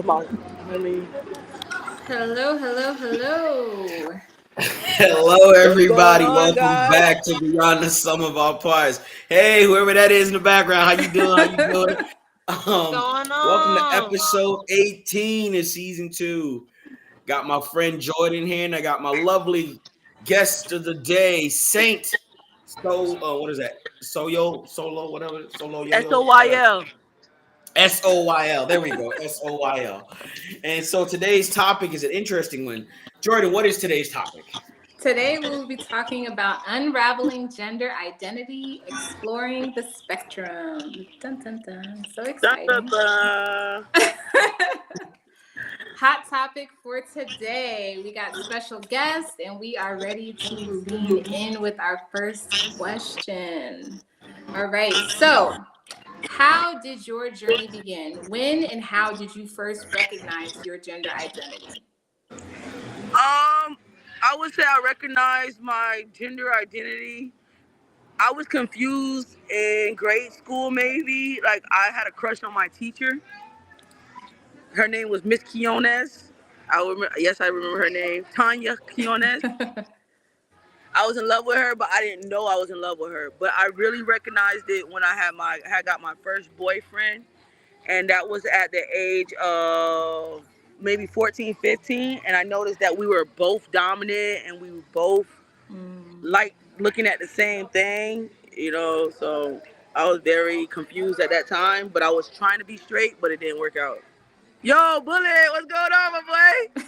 I mean, Hello, hello, hello. Hello, what's going everybody. on, Welcome guys? back to Beyond the Sum of Our Parts. Hey, whoever that is in the background, how you doing? How you doing? Going Welcome to on? episode 18 of season 2. Got my friend Jordan here, and I got my lovely guest of the day, Saint. What is that? Solo, whatever. Solo Yo-Yo. Whatever. SOYL. SOYL. There we go. SOYL. And so today's topic is an interesting one. Jordan, what is today's topic? Today we will be talking about unraveling gender identity, exploring the spectrum. Dun, dun, dun. So exciting. Hot topic for today. We got special guests and we are ready to lean in with our first question. All right. So, how did your journey begin? When and how did you first recognize your gender identity? I would say I recognize my gender identity. I was confused in grade school, maybe. Like, I had a crush on my teacher. Her name was Miss Quiones. I remember her name, Tanya Quiones. I was in love with her, but I didn't know I was in love with her. But I really recognized it when I had got my first boyfriend, and that was at the age of maybe 14, 15, and I noticed that we were both dominant and we were both like looking at the same thing, so I was very confused at that time, but I was trying to be straight, but it didn't work out. Yo, Bullet, what's going on, my boy?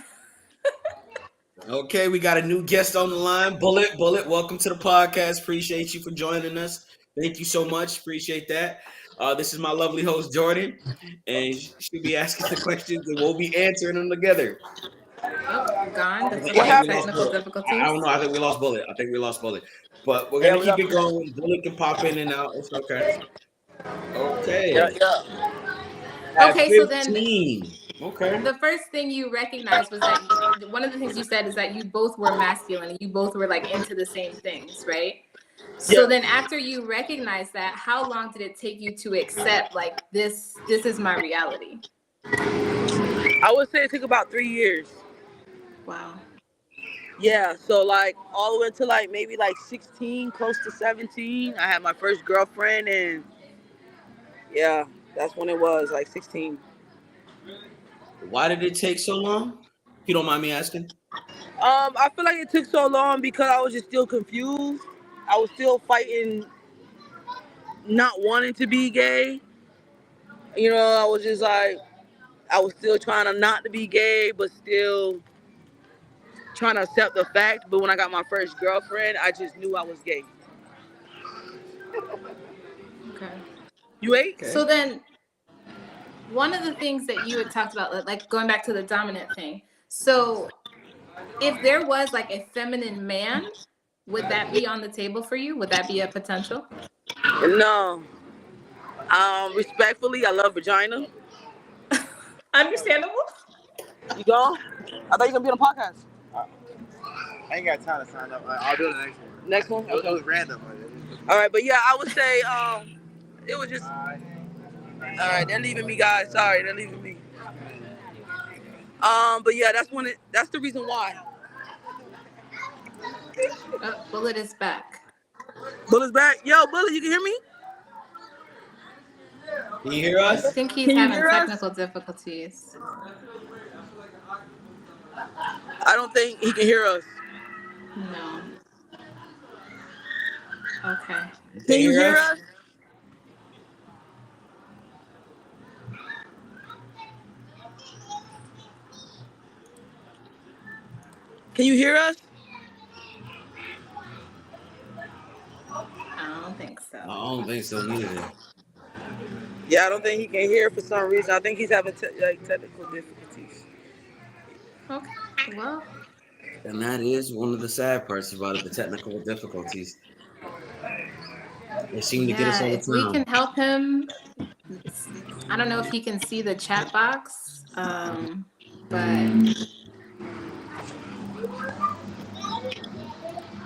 Okay, we got a new guest on the line. Bullet, welcome to the podcast. Appreciate you for joining us. Thank you so much. Appreciate that. This is my lovely host, Jordan, and she'll be asking the questions and we'll be answering them together. Oh, gone. That's What happened? Technical difficulties. I don't know. I think we lost Bullet. But we're going to keep it going. Bullet can pop in and out. It's okay. Okay. Yeah. Okay, 15. so then Okay. the first thing you recognized was that one of the things you said is that you both were masculine and you both were like into the same things, right? So then after you recognized that, how long did it take you to accept like this is my reality? I would say it took about 3 years. Wow. Yeah, so like all the way to like maybe like 16, close to 17, I had my first girlfriend, and yeah, that's when it was like 16. Why did it take so long? If you don't mind me asking. I feel like it took so long because I was just still confused. I was still fighting not wanting to be gay. I was just like, I was still trying to not to be gay, but still trying to accept the fact. But when I got my first girlfriend, I just knew I was gay. Okay. You ate? Okay. So then one of the things that you had talked about, like going back to the dominant thing. So if there was like a feminine man, would that be on the table for you? Would that be a potential? No. Respectfully, I love vagina. Understandable. You go? I thought you were gonna be on the podcast. I ain't got time to sign up. I'll do the next one. Next one? It was random. All right, but yeah, I would say it was just. All right, they're leaving me, guys. Sorry, they're leaving me. But yeah, that's the reason why. Bullet is back. Bullet's back. Yo, Bullet, you can hear me? Can you hear us? I think he's having technical difficulties. I don't think he can hear us. No. Okay. Can you hear us? Can you hear us? I don't think so. I don't think so either. Yeah, I don't think he can hear for some reason. I think he's having technical difficulties. Okay. Well. And that is one of the sad parts about it, the technical difficulties. They seem to get us all the if we time. can help him, I don't know if he can see the chat box, but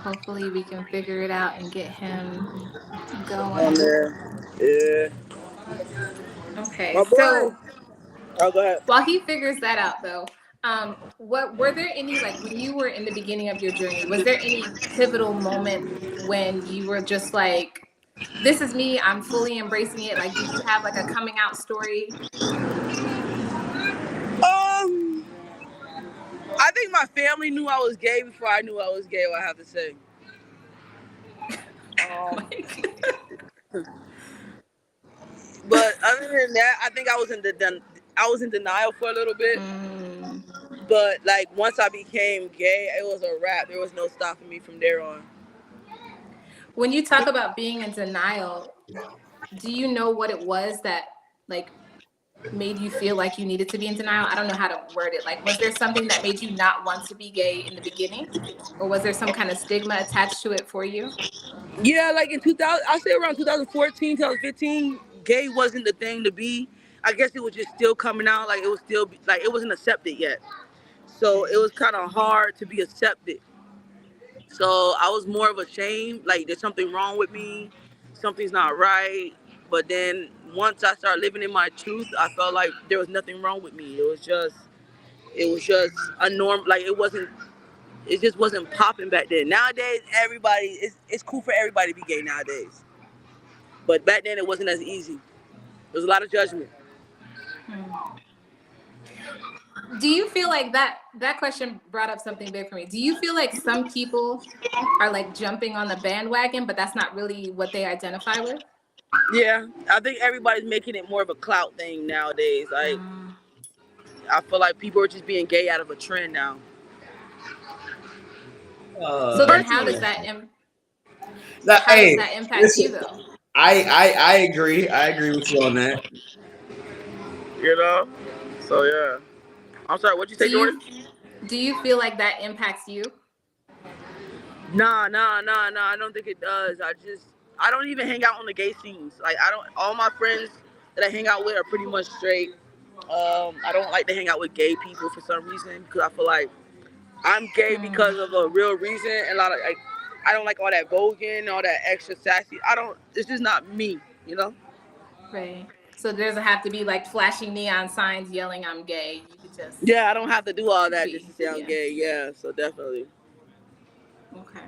hopefully we can figure it out and get him going. Yeah. Okay, My boy. so Oh, go ahead. While he figures that out, though, what were there any, like, when you were in the beginning of your journey, was there any pivotal moment when you were just like, this is me, I'm fully embracing it? Like, did you have like a coming out story? I think my family knew I was gay before I knew I was gay. What I have to say. But other than that, I think I was in denial for a little bit. But like once I became gay, it was a wrap. There was no stopping me from there on. When you talk about being in denial, do you know what it was that like made you feel like you needed to be in denial? I don't know how to word it. Like, was there something that made you not want to be gay in the beginning? Or was there some kind of stigma attached to it for you? Yeah, like in 2000, I say around 2014, 2015, gay wasn't the thing to be. I guess it was just still coming out. Like it was still like it wasn't accepted yet. So it was kind of hard to be accepted. So I was more of ashamed. Like there's something wrong with me. Something's not right. But then once I started living in my truth, I felt like there was nothing wrong with me. It was just a norm. Like it just wasn't popping back then. Nowadays, it's cool for everybody to be gay nowadays. But back then, it wasn't as easy. There was a lot of judgment. Do you feel like that question brought up something big for me? Do you feel like some people are like jumping on the bandwagon, but that's not really what they identify with? Yeah, I think everybody's making it more of a clout thing nowadays. Like, I feel like people are just being gay out of a trend now. So then how does that impact listen, you though? I agree. I agree with you on that. You know? So, yeah. I'm sorry, what'd you say, Jordan? Do you feel like that impacts you? Nah. I don't think it does. I don't even hang out on the gay scenes. Like, all my friends that I hang out with are pretty much straight. I don't like to hang out with gay people for some reason because I feel like I'm gay because of a real reason, and a lot of like, I don't like all that voguing, all that extra sassy. It's just not me, you know? Right. So there doesn't have to be like flashing neon signs yelling I'm gay. You could just Yeah, I don't have to do all that just to say I'm gay. Yeah, so definitely. Okay.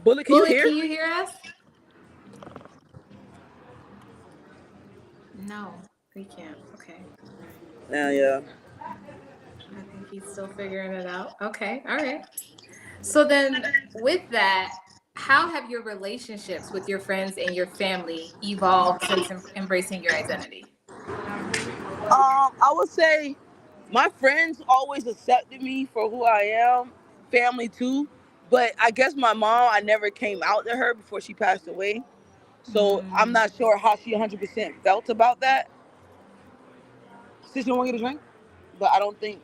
Bullet, can you hear? Can you hear us? No, we can't. Okay. Yeah. I think he's still figuring it out. Okay. All right. So then with that, how have your relationships with your friends and your family evolved since embracing your identity? I would say my friends always accepted me for who I am, family too. But I guess my mom, I never came out to her before she passed away. So I'm not sure how she 100% felt about that. Sister, want to get a drink? But I don't think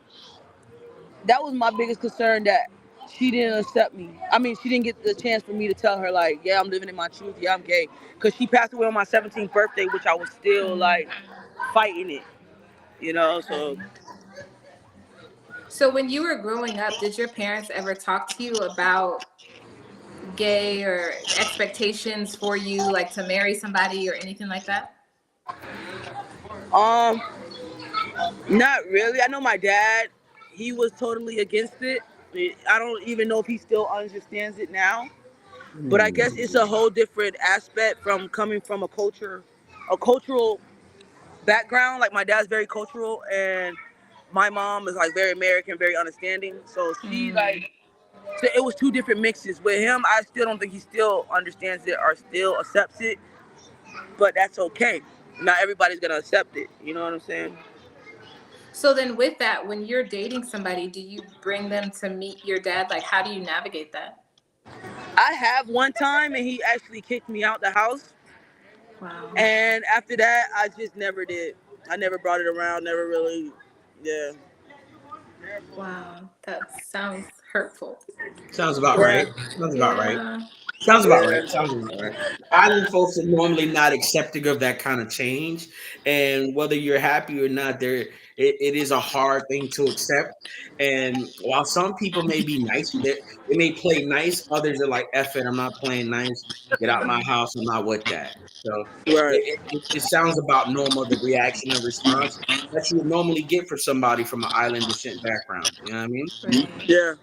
that was my biggest concern, that she didn't accept me. I mean, she didn't get the chance for me to tell her, like, yeah, I'm living in my truth. Yeah, I'm gay. Because she passed away on my 17th birthday, which I was still, like, fighting it, you know? So when you were growing up, did your parents ever talk to you about gay or expectations for you, like to marry somebody or anything like that? Not really. I know my dad, he was totally against it. I don't even know if he still understands it now. But I guess it's a whole different aspect from coming from a cultural background. Like my dad's very cultural, and my mom is like very American, very understanding. So so it was two different mixes. With him, I still don't think he still understands it or still accepts it. But that's okay. Not everybody's gonna accept it. You know what I'm saying? So then with that, when you're dating somebody, do you bring them to meet your dad? Like, how do you navigate that? I have one time, and he actually kicked me out the house. Wow. And after that, I just never did. I never brought it around. Never really. Yeah. Wow, that sounds hurtful. Sounds about right. Sounds about right. Sounds about right. Yeah. Sounds about right. Island folks are normally not accepting of that kind of change, and whether you're happy or not, it is a hard thing to accept. And while some people may be nice, they may play nice. Others are like, "F it, I'm not playing nice. Get out my house. I'm not with that." So Right. it sounds about normal, the reaction and response that you would normally get for somebody from an island descent background. You know what I mean? Right. Yeah.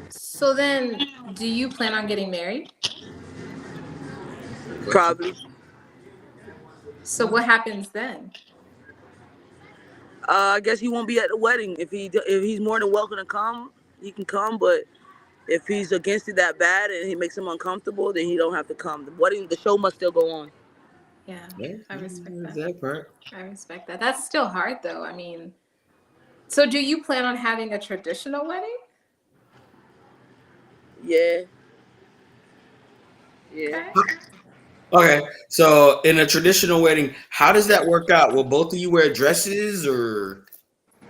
So then, do you plan on getting married? Good question. Probably. So what happens then? I guess he won't be at the wedding. If he's more than welcome to come, he can come. But if he's against it that bad and he makes him uncomfortable, then he don't have to come. The wedding, the show must still go on. Yeah, Yeah, I respect there's that. that part. I respect that. That's still hard though. I mean, so do you plan on having a traditional wedding? Yeah. Yeah. Okay. Okay, so in a traditional wedding, how does that work out? Will both of you wear dresses or?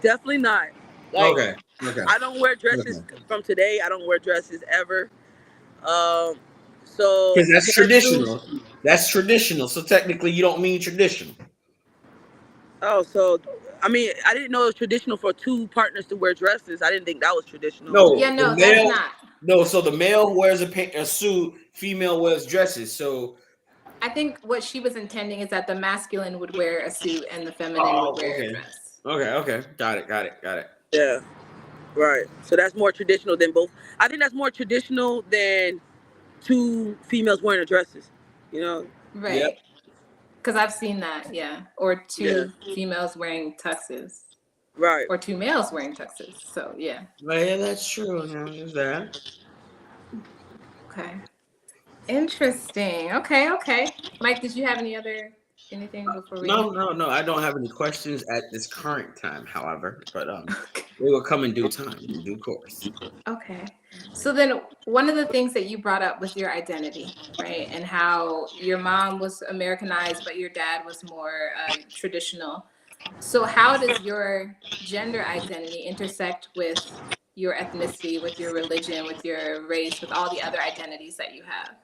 Definitely not. Like, Okay, okay, I don't wear dresses okay. from today. I don't wear dresses ever. Um, so Because that's pantsuit. traditional. That's traditional. So technically, you don't mean traditional. Oh, so I mean, I didn't know it was traditional for two partners to wear dresses. I didn't think that was traditional. Yeah, No, the no, that's male. not. No, so the male wears a suit, female wears dresses. So, I think what she was intending is that the masculine would wear a suit and the feminine would oh, wear a okay, dress. okay, got it. Yeah. Right. So that's more traditional than both. I think that's more traditional than two females wearing the dresses. You know? Yep. Right. Because I've seen that, yeah. Or Yeah. two females wearing tuxes. Right. Or two males wearing tuxes. So yeah. Well, yeah, that's true. Now, there's that. Okay. Interesting. Okay, okay. Mike, did you have anything before we No. I don't have any questions at this current time, however, but they will come in due time, in due course. Okay. So then one of the things that you brought up was your identity, right? And how your mom was Americanized, but your dad was more traditional. So how does your gender identity intersect with your ethnicity, with your religion, with your race, with all the other identities that you have?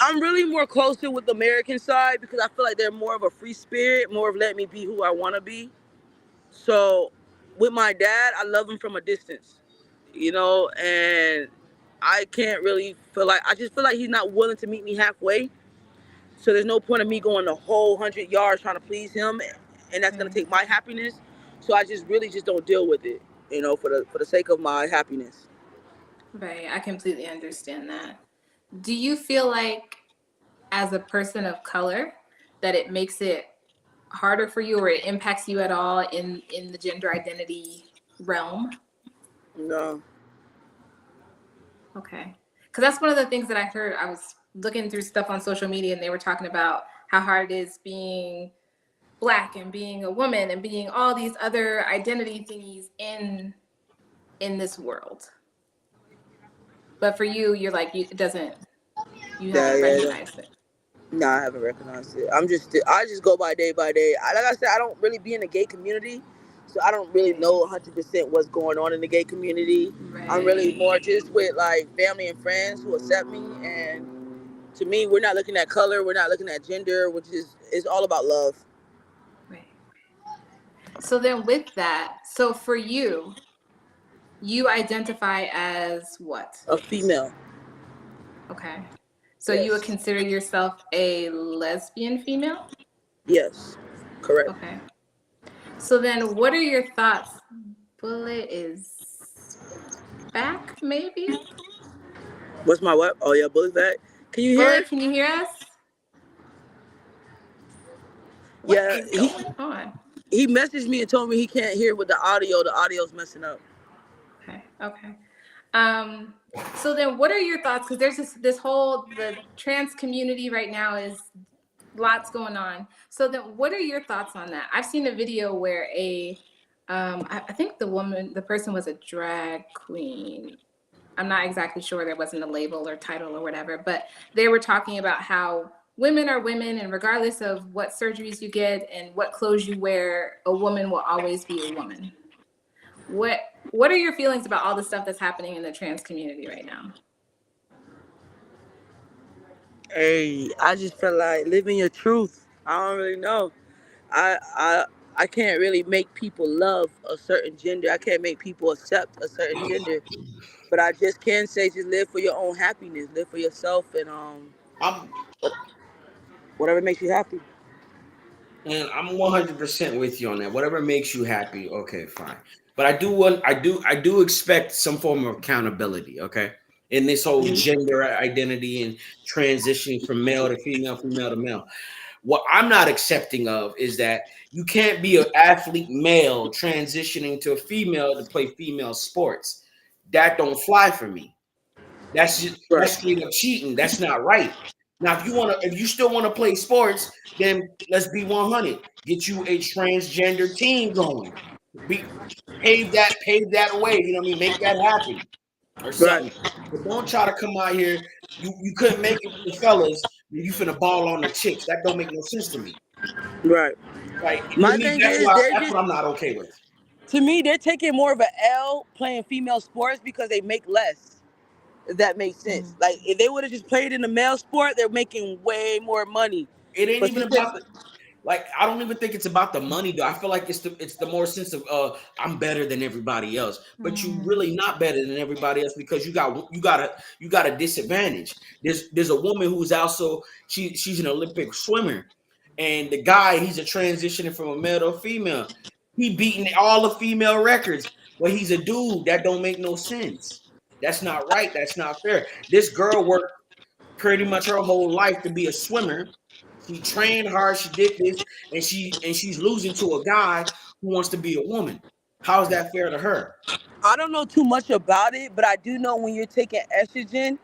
I'm really more closer with the American side because I feel like they're more of a free spirit, more of let me be who I want to be. So with my dad, I love him from a distance, and I can't really I just feel like he's not willing to meet me halfway. So there's no point of me going the whole 100 yards trying to please him, and that's gonna Right. take my happiness. So I just really just don't deal with it, for the sake of my happiness. Right. I completely understand that. Do you feel like as a person of color that it makes it harder for you or it impacts you at all in the gender identity realm? No. Okay. Because that's one of the things that I heard. I was looking through stuff on social media and they were talking about how hard it is being Black and being a woman and being all these other identity thingies in this world. But for you, you're like, you Yeah, haven't yeah. recognized it. No, I haven't recognized it. I just go by day by day. Like I said, I don't really be in the gay community, so I don't really know 100% what's going on in the gay community. I'm really more just with like family and friends who accept me, and to me, we're not looking at color, we're not looking at gender, which is it's all about love. Right. So then with that, so for you, you identify as what? A female. Okay. So you would Yes. consider yourself a lesbian female? Yes. Correct. Okay. So then what are your thoughts? Bullet is back, maybe? What's my what? Oh yeah, Bullet's back. Can you hear? Bullet, can you hear us? What Yeah, is going on? he messaged me and told me he can't hear with the audio. The audio's messing up. Okay. So then what are your thoughts? Because there's this whole, the trans community right now is lots going on. So then what are your thoughts on that? I've seen a video where I think the person was a drag queen. I'm not exactly sure, there wasn't a label or title or whatever, but they were talking about how women are women, and regardless of what surgeries you get and what clothes you wear, a woman will always be a woman. What What are your feelings about all the stuff that's happening in the trans community right now? Hey, I just feel like living your truth. I don't really know. I I I can't really make people love a certain gender. I can't make people accept a certain gender. But I just can say just live for your own happiness. Live for yourself and I'm whatever makes you happy. and I'm 100% with you on that. Whatever makes you happy, okay, fine. But I do expect some form of accountability, okay? In this whole gender identity and transitioning from male to female, female to male. What I'm not accepting of is that you can't be an athlete male transitioning to a female to play female sports. That don't fly for me. That's Right. straight up cheating. That's not right. Now, if you still want to play sports, then let's be 100. Get you a transgender team going. Be pave that way. You know what I mean? Make that happen or Right. something. But don't try to come out here. You couldn't make it with the fellas. You finna ball on the chicks. That don't make no sense to me. Right. Like to My me, thing is they're that's just what I'm not okay with. to me they're taking more of an L playing female sports because they make less. If that makes sense. Like if they would have just played in the male sport, they're making way more money. It ain't But even since they about the like. I don't even think it's about the money though. I feel like it's the more sense of I'm better than everybody else, but you really not better than everybody else because you got a disadvantage. There's a woman who's also she's an Olympic swimmer, and the guy he's a transitioning from a male to a female. He beating all the female records, but he's a dude. That don't make no sense. That's not right. That's not fair. This girl worked pretty much her whole life to be a swimmer. She trained hard. She did this, and she's losing to a guy who wants to be a woman. How is that fair to her? I don't know too much about it, but I do know when you're taking estrogen,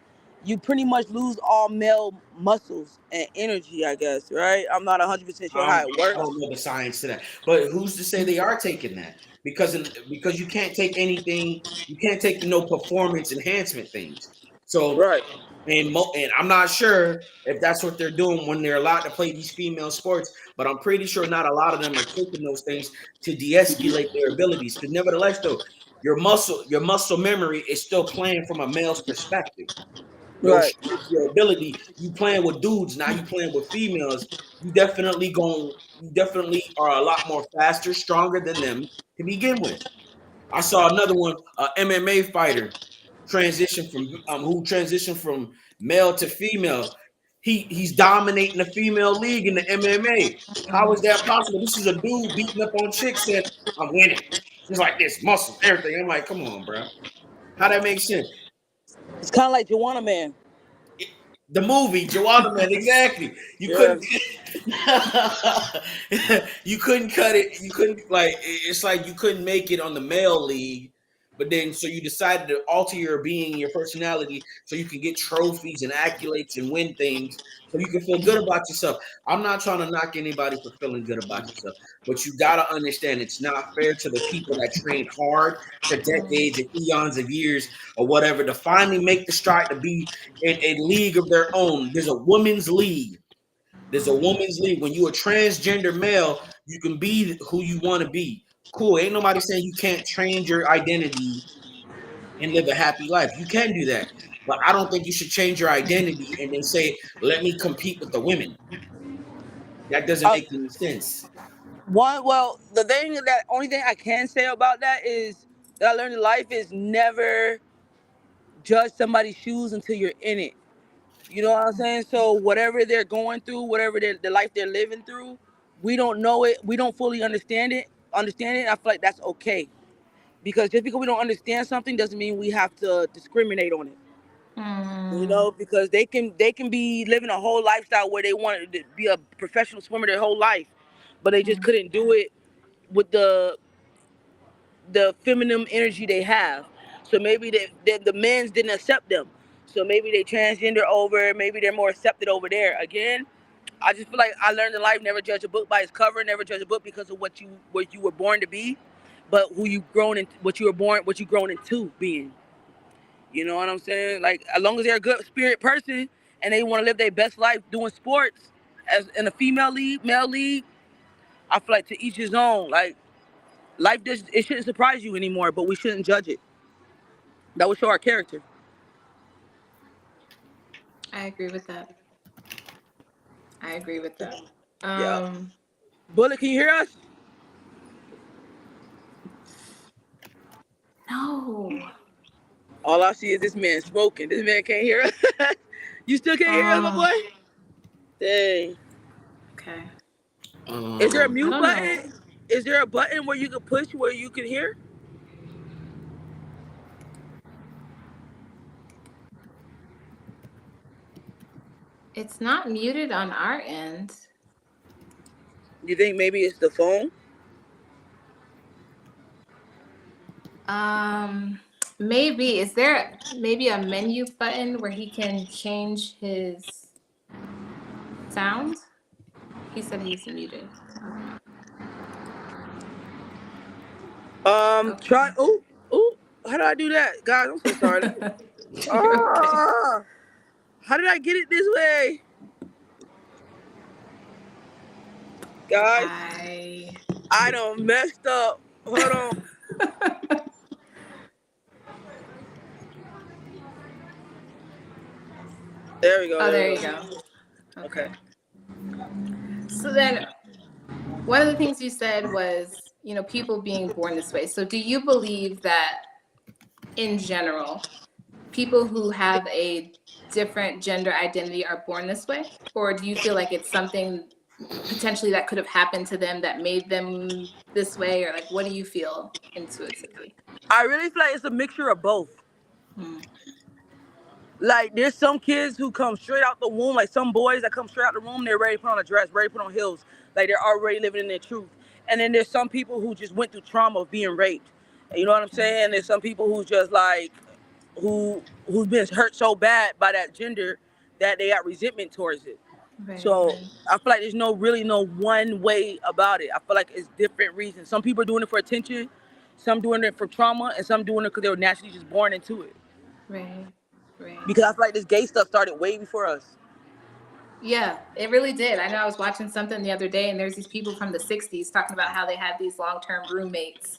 you pretty much lose all male muscles and energy, I guess, right? I'm not 100% sure how it I don't works. know the science to that, but who's to say they are taking that? Because you can't take anything. You can't take no performance enhancement things. So Right. and I'm not sure if that's what they're doing when they're allowed to play these female sports, but I'm pretty sure not a lot of them are taking those things to de-escalate their abilities. Because nevertheless, though, your muscle memory is still playing from a male's perspective. Your Right. strength, your ability, you playing with dudes, now you playing with females. You definitely are a lot more faster, stronger than them to begin with. I saw another one, MMA fighter who transitioned from male to female. He's dominating the female league in the MMA. How is that possible? This is a dude beating up on chicks saying, "I'm winning." It's like this muscles, everything. I'm like, come on, bro. How that makes sense? It's kind of like Joanna Man. The movie Joanna Man, exactly. You Yeah. couldn't, you couldn't cut it. You couldn't like. It's like you couldn't make it on the male league, but then so you decided to alter your being, your personality, so you can get trophies and accolades and win things, so you can feel good about yourself. I'm not trying to knock anybody for feeling good about yourself, but you gotta understand it's not fair to the people that trained hard for decades and eons of years or whatever to finally make the stride to be in a league of their own. There's a women's league. There's a women's league. When you're a transgender male, you can be who you want to be. Cool. Ain't nobody saying you can't change your identity and live a happy life. You can do that. But I don't think you should change your identity and then say, let me compete with the women. That doesn't Uh, make any sense. well, the thing that only thing I can say about that is that I learned in life is never judge somebody's shoes until you're in it. You know what I'm saying? So whatever they're going through, whatever the life they're living through, we don't know it. We don't fully understand it. Understand it. I feel like that's okay because just because we don't understand something doesn't mean we have to discriminate on it. You Mm. know, because they can be living a whole lifestyle where they wanted to be a professional swimmer their whole life, but they just couldn't do it with the feminine energy they have. So maybe the men's didn't accept them. So maybe they transgender over. Maybe they're more accepted over there. Again, I just feel like I learned in life: never judge a book by its cover. Never judge a book because of what you were born to be, but who you grown in, what you grown into being. You know what I'm saying? Like as long as they're a good spirit person and they want to live their best life doing sports as in a female league, male league, I feel like to each his own. Like Life just it shouldn't surprise you anymore, but we shouldn't judge it. That would show our character. I agree with that. I agree with that. Yeah. Um, Bullet, can you hear us? no. All I see is this man smoking. This man can't hear us. You still can't hear us, my Oh, boy? Dang. okay. Is there a Um, I mute don't know. button? Is there a button where you can push where you can hear? It's not muted on our end. You think maybe it's the phone? Um, maybe. Is there maybe a menu button where he can change his sound? He said he's muted. Try. Okay. Oh, oh. How did I do that, guys? I'm so sorry. You're okay. Ah, how did I get it this way, guys? I I done messed up. Hold on. There we go. Oh, There there we you go. go. Okay. Okay. So then one of the things you said was, people being born this way. So do you believe that in general, people who have a different gender identity are born this way? Or do you feel like it's something potentially that could have happened to them that made them this way? Or like, what do you feel intuitively? I really feel like it's a mixture of both. Hmm. Like there's some kids who come straight out the womb, like some boys that come straight out the womb, they're ready to put on a dress, ready to put on heels, like they're already living in their truth. And then there's some people who just went through trauma of being raped. You know what I'm saying? There's some people who just like who's been hurt so bad by that gender that they got resentment towards it. Right. So I feel like there's no one way about it. I feel like it's different reasons. Some people are doing it for attention, some doing it for trauma, and some doing it because they were naturally just born into it. Right. Right. Because I feel like this gay stuff started way before us. Yeah, it really did. I know I was watching something the other day, and there's these people from the 60s talking about how they had these long-term roommates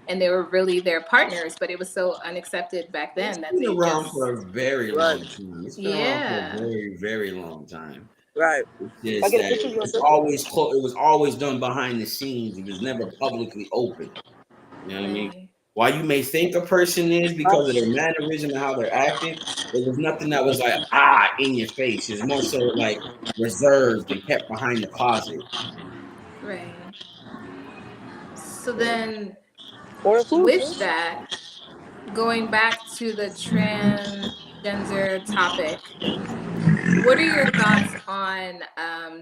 and they were really their partners, but it was so unaccepted back it's then that been they around for just, a very Right, long time. It's been around for a yeah, very, very long time. right. It's I just get a that picture of your it's sister. always it was always done behind the scenes. It was never publicly open. You know what I mean? right, While you may think a person is Huh? because of their mannerism and how they're acting, there was nothing that was like in your face. It's more so like reserved and kept behind the closet. right. So then Order food. with that, going back to the transgender topic, what are your thoughts on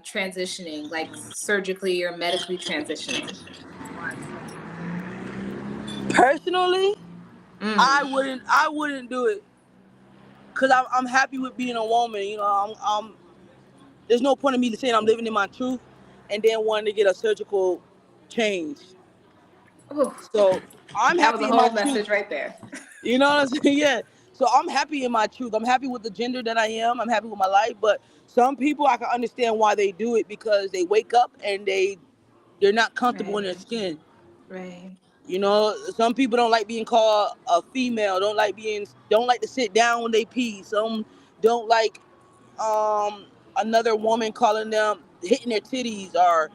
transitioning, like surgically or medically transitioning? Personally, I Mm. wouldn't. I wouldn't do it because I'm happy with being a woman. You know, there's no point in me saying I'm living in my truth and then wanting to get a surgical change. Oh, So I'm that was happy a in my whole truth. message right there. You know what I'm saying? Yeah. So I'm happy in my truth. I'm happy with the gender that I am. I'm happy with my life. But some people I can understand why they do it because they wake up and they're not comfortable in their Right, skin. right, You know, some people don't like being called a female. Don't like to sit down when they pee. Some don't like another woman calling them hitting their titties or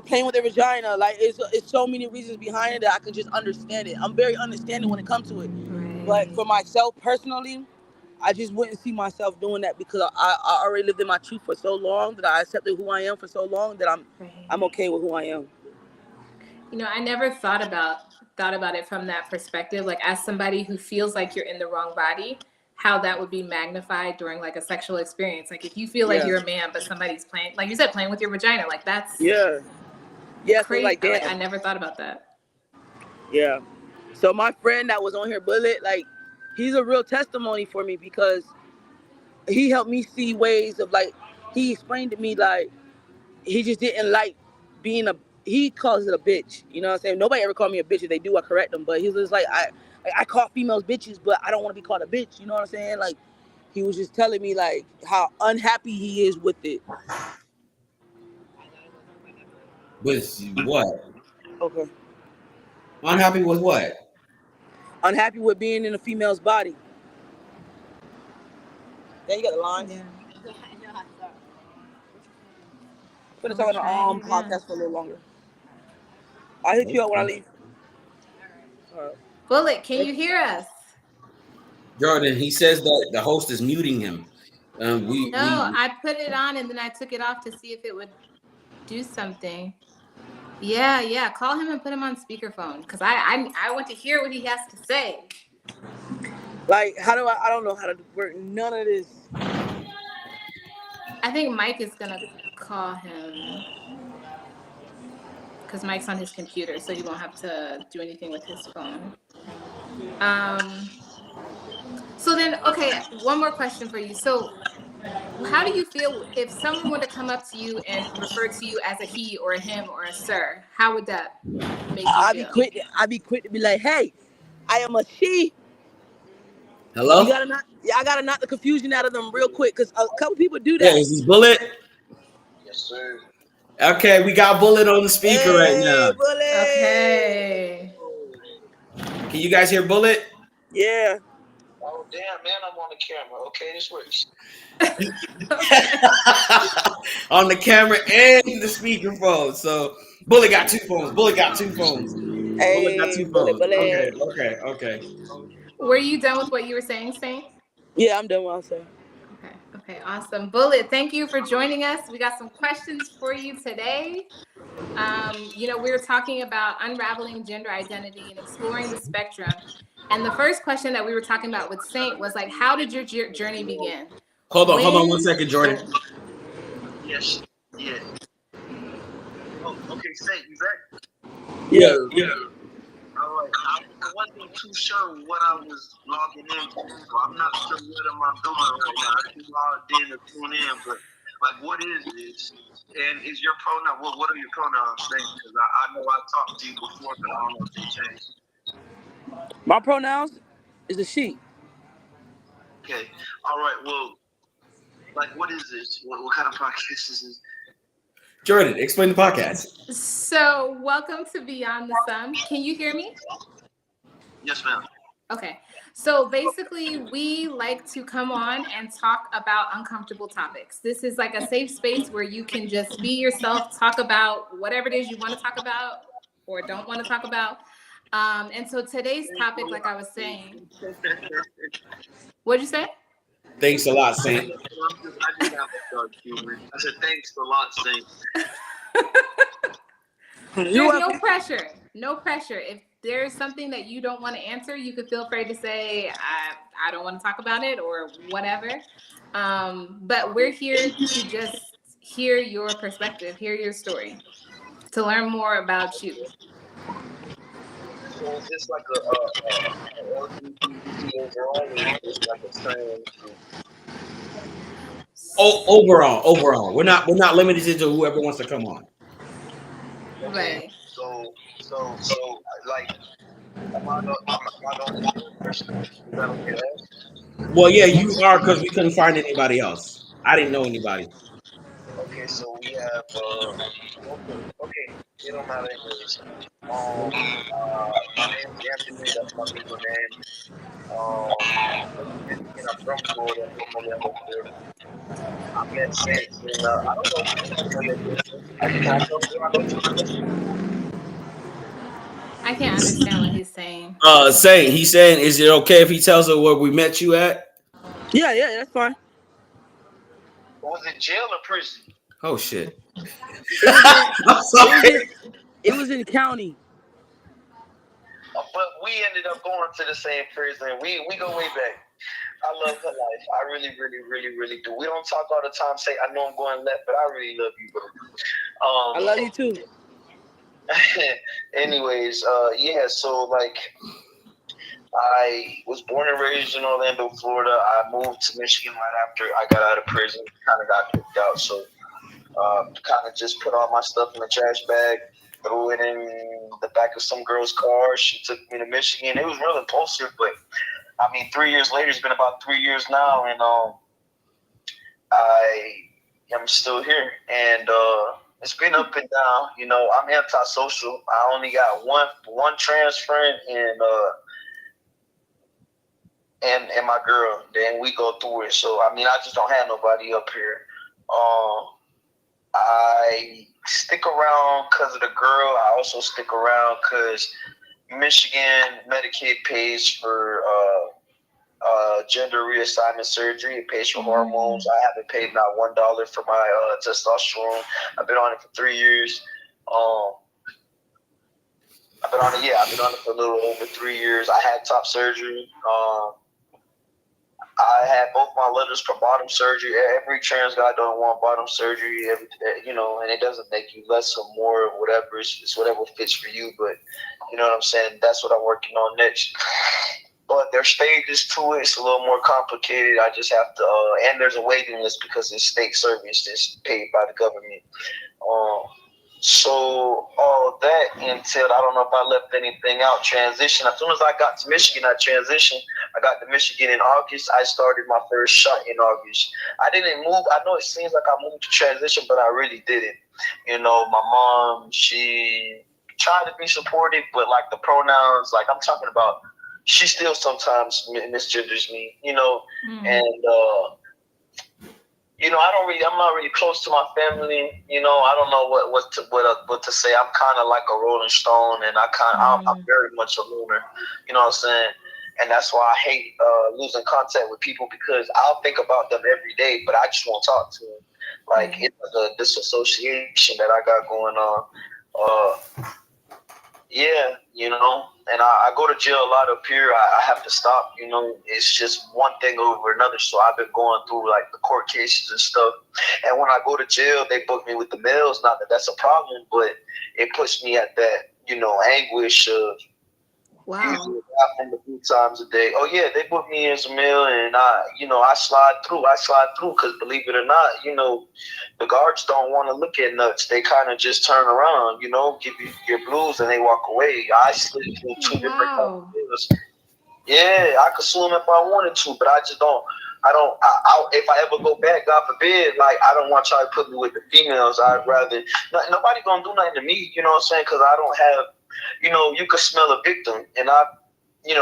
playing with their vagina. Like it's so many reasons behind it that I can just understand it. I'm very understanding when it comes to it. But right, for myself personally, I just wouldn't see myself doing that because I already lived in my truth for so long that I accepted who I am for so long that right. I'm okay with who I am. I never thought about it from that perspective. Like as somebody who feels like you're in the wrong body, how that would be magnified during like a sexual experience. Like if you feel like Yeah. you're a man, but somebody's playing, like you said, playing with your vagina, like that's Yeah. Yeah. So it's crazy. like, Like I damn. never thought about that. Yeah. So my friend that was on here, Bullet, like, he's a real testimony for me because he helped me see ways of like, he explained to me like he just didn't like being a. He calls it a bitch. You know what I'm saying? Nobody ever called me a bitch. If they do, I correct them. But he was just like, I call females bitches, but I don't want to be called a bitch. You know what I'm saying? Like, he was just telling me like how unhappy he is with it. With what? Okay. Unhappy with what? Unhappy with being in a female's body. Then you got the lines. Yeah. Put I this was on the trying it again. podcast for a little longer. I'll hit you up when I leave. All right. Bullet, can you hear us? Jordan, he says that the host is muting him. No, We I put it on and then I took it off to see if it would do something. Yeah. Call him and put him on speakerphone because I want to hear what he has to say. Like, how do I don't know how to work none of this. I think Mike is gonna call him because Mike's on his computer, so he won't have to do anything with his phone. So then, okay, one more question for you. So, how do you feel if someone were to come up to you and refer to you as a he or a him or a sir? How would that make you feel? I'd be quick to be like, hey, I am a she. hello? I gotta knock the confusion out of them real quick because a couple people do Yeah, that. is this Bullet? Yes, sir. Okay, we got Bullet on the speaker right Hey, now. bully. Okay. Can you guys hear Bullet? Yeah. Oh, damn, man, I'm on the camera. Okay, this works. On the camera and the speakerphone. So Bullet got two phones. Bullet got two phones. Bullet got Hey, two bully, phones. bully. Okay. Were you done with what you were saying, Saint? Yeah, I'm done with what I'm saying. Okay, awesome. Bullet, thank you for joining us. We got some questions for you today. We were talking about unraveling gender identity and exploring the spectrum. And the first question that we were talking about with Saint was like, how did your journey begin? Hold on 1 second, Jordan. Oh, Yes. Yeah. Oh, okay, Saint, you back? Yeah. All right. I wasn't too sure what I was logging into, so I'm not sure what am I doing right now. I just logged in to tune in, but like, what is this? And is your pronoun? What are your pronouns, Saint? Because I know I talked to you before, but I don't know if they changed. My pronouns is a she. Okay. All right. Well, like, what is this? What kind of podcast is this? Jordan, explain the podcast. so welcome to Beyond the Sun. Can you hear me? Yes, ma'am. Okay. So basically, we like to come on and talk about uncomfortable topics. This is like a safe space where you can just be yourself, talk about whatever it is you want to talk about or don't want to talk about. And so today's topic, like I was saying, what'd you say? Thanks a lot, Saint. I just have a dark humor. I said, thanks a lot, Saint. There's no pressure. No pressure. If there's something that you don't want to answer, you could feel free to say, I don't want to talk about it or whatever. But we're here to just hear your perspective, hear your story, to learn more about you. So is this like a LGBT overall, or is this like a trans? Overall, we're not limited to whoever wants to come on. Okay. Right. So, like, am I the only person? Is that okay? Well, yeah, you are because we couldn't find anybody else. I didn't know anybody. Okay, so we have okay, it don't matter anyways. My name's Anthony. That's my legal name. I'm from Florida. I'm from Orlando, Florida. I met Saints, and I don't know if you know your business. I can't understand what he's saying. He's saying, is it okay if he tells her where we met you at? Yeah, that's fine. Was it jail or prison? Oh shit! It was in county. But we ended up going to the same prison. We go way back. I love her life. I really, really, really, really do. We don't talk all the time. Say, I know I'm going left, but I really love you, bro. I love you too. Anyways, yeah. So like, I was born and raised in Orlando, Florida. I moved to Michigan right after I got out of prison. Kind of got kicked out, so kind of just put all my stuff in a trash bag, threw it in the back of some girl's car. She took me to Michigan. It was real impulsive, but I mean, 3 years later, it's been about 3 years now, and I am still here. And It's been up and down. You know, I'm antisocial. I only got one trans friend and my girl. Then we go through it. So I mean, I just don't have nobody up here. I stick around because of the girl. I also stick around because Michigan Medicaid pays for gender reassignment surgery. It pays for hormones. I haven't paid not $1 for my testosterone. I've been on it for 3 years. I've been on it. Yeah, I've been on it for a little over 3 years. I had top surgery. I had both my letters for bottom surgery. Every trans guy don't want bottom surgery. You know, and it doesn't make you less or more or whatever. It's whatever fits for you. But you know what I'm saying? That's what I'm working on next. But there's stages to it. It's a little more complicated. I just have to, and there's a waiting list because it's state service that's paid by the government. So all that entailed, I don't know if I left anything out. Transition. As soon as I got to Michigan, I transitioned. I got to Michigan in August. I started my first shot in August. I didn't move. I know it seems like I moved to transition, but I really didn't. You know, my mom, she tried to be supportive, but like the pronouns, like I'm talking about, she still sometimes misgenders me, you know, and you know, I'm not really close to my family. You know, I don't know what to say. I'm kind of like a Rolling Stone, and I'm very much a loner. You know what I'm saying? And that's why I hate losing contact with people, because I'll think about them every day, but I just won't talk to them. Like it's a disassociation that I got going on. Yeah, you know, and I go to jail a lot up here. I have to stop, you know. It's just one thing over another. So I've been going through like the court cases and stuff. And when I go to jail, they book me with the males. Not that that's a problem, but it puts me at that, you know, anguish of usually happening a few times a day. Oh yeah, they book me as a male, and I slide through. Because believe it or not, you know, the guards don't want to look at nuts. They kind of just turn around, you know, give you your blues, and they walk away. I slid through two different kinds. Yeah, I could sue them if I wanted to, but I just don't. If I ever go back, God forbid, like I don't want y'all to put me with the females. I'd rather nobody gonna do nothing to me. You know what I'm saying? Because I don't have. You know, you could smell a victim, and I've been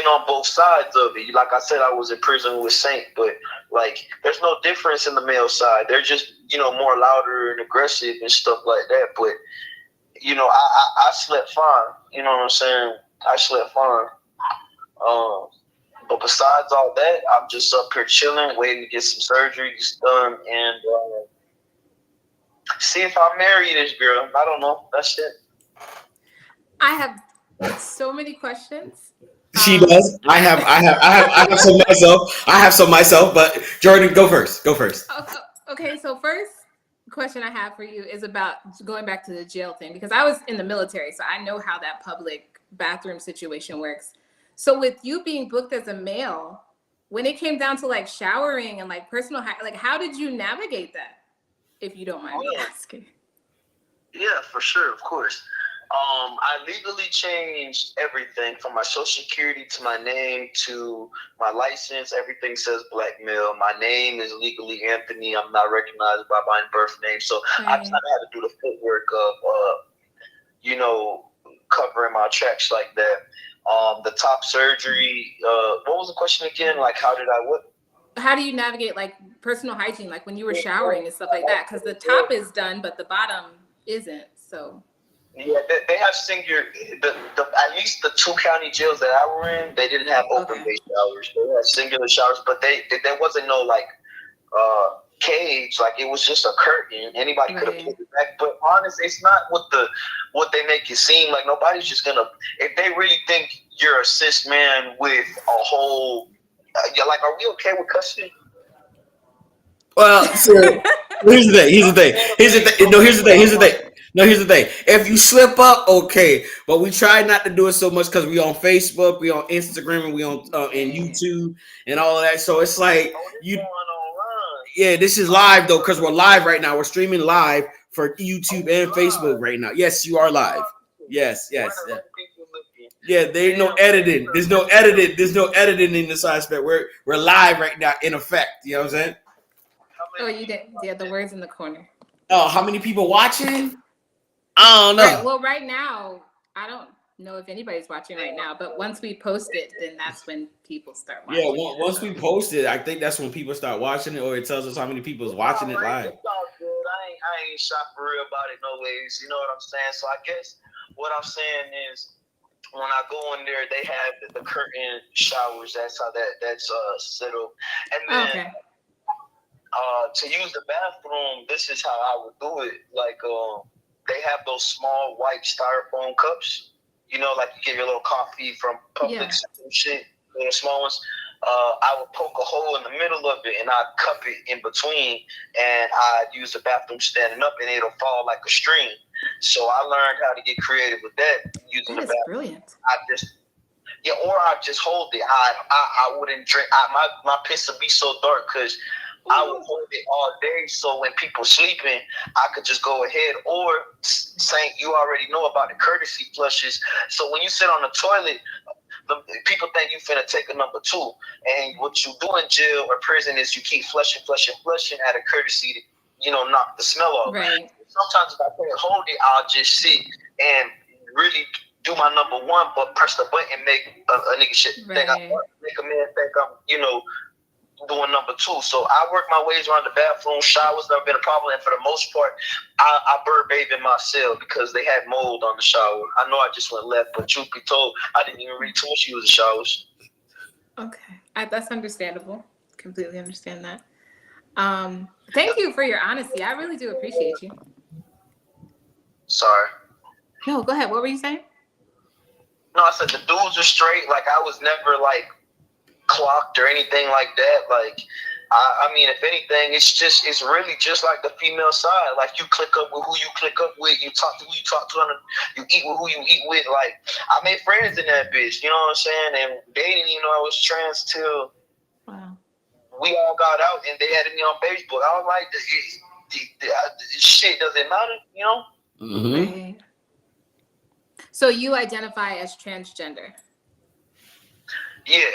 on both sides of it. Like I said, I was in prison with Saint, but like, there's no difference in the male side. They're just, you know, more louder and aggressive and stuff like that. But you know, I slept fine. You know what I'm saying? I slept fine. But besides all that, I'm just up here chilling, waiting to get some surgeries done, and see if I marry this girl. I don't know. That's it. I have so many questions. She does. I have some myself. I have some myself, but Jordan, go first. Okay, so first question I have for you is about going back to the jail thing, because I was in the military, so I know how that public bathroom situation works. So with you being booked as a male, when it came down to like showering and like personal like how did you navigate that, if you don't mind me asking? Yeah, for sure, of course. I legally changed everything from my social security to my name to my license. Everything says black male. My name is legally Anthony. I'm not recognized by my birth name. So I just had to do the footwork of, you know, covering my tracks like that. The top surgery, what was the question again? Like, how do you navigate like personal hygiene, like when you were showering and stuff like that? Because the top is done, but the bottom isn't. So yeah, they have at least the 2 county jails that I were in, they didn't have open bay showers. They had singular showers, but there wasn't no like cage. Like it was just a curtain. Anybody could have pulled it back. But honestly, it's not what they make it seem like. Nobody's just gonna, if they really think you're a cis man with a whole. Like, are we okay with custody? Well, so here's the thing. If you slip up, okay, but we try not to do it so much because we on Facebook, we on Instagram, and we on and YouTube and all of that. So it's like this is live though, because we're live right now. We're streaming live for YouTube and Facebook right now. Yes, you are live. Yes. Yeah, there ain't no editing. There's no editing in this aspect. We're live right now in effect. You know what I'm saying? How Oh, you did. Yeah, the words in the corner. Oh, how many people watching? I don't Right. know. Well, right now, I don't know if anybody's watching right now, but once we post it, then that's when people start Yeah, watching it. once So. we post it, I think that's when people start watching it, or it tells us how many people is It's all watching it right. live. It's all good. I ain't shot for real about it no ways. You know what I'm saying? So I guess what I'm saying is when I go in there, they have the curtain showers. That's how that's set up. And Oh, then okay. to use the bathroom, this is how I would do it. Like they have those small white styrofoam cups. You know, like you get your little coffee from Publix and shit, little small ones. I would poke a hole in the middle of it and I'd cup it in between, and I'd use the bathroom standing up, and it'll fall like a string. So I learned how to get creative with that using That the is bathroom. brilliant. Or I just hold it. I wouldn't drink. My piss would be so dark because I would hold it all day. So when people sleeping, I could just go ahead. Or Saint, you already know about the courtesy flushes. So when you sit on the toilet, the people think you finna take a number two. And what you do in jail or prison is you keep flushing out of courtesy to, knock the smell off. Right. Sometimes if I can't hold it, I'll just sit and really do my number one, but press the button, make a nigga shit think make a man think I'm, doing number two. So I work my ways around the bathroom. Showers never been a problem, and for the most part, I bird bathe in my cell because they had mold on the shower. I know I just went left, but truth be told, I didn't even read too much use the showers. Okay, that's understandable. Completely understand that. Thank you for your honesty. I really do appreciate you. Sorry. No, go ahead. What were you saying? No, I said the dudes are straight. Like I was never like clocked or anything like that. Like I mean, if anything, it's really just like the female side. Like you click up with who you click up with, you talk to who you talk to, and you eat with who you eat with. Like I made friends in that bitch, you know what I'm saying? And they didn't even know I was trans till we all got out and they added me on Facebook. I was like, this shit doesn't matter, you know? Mm-hmm. Right. So you identify as transgender? Yeah.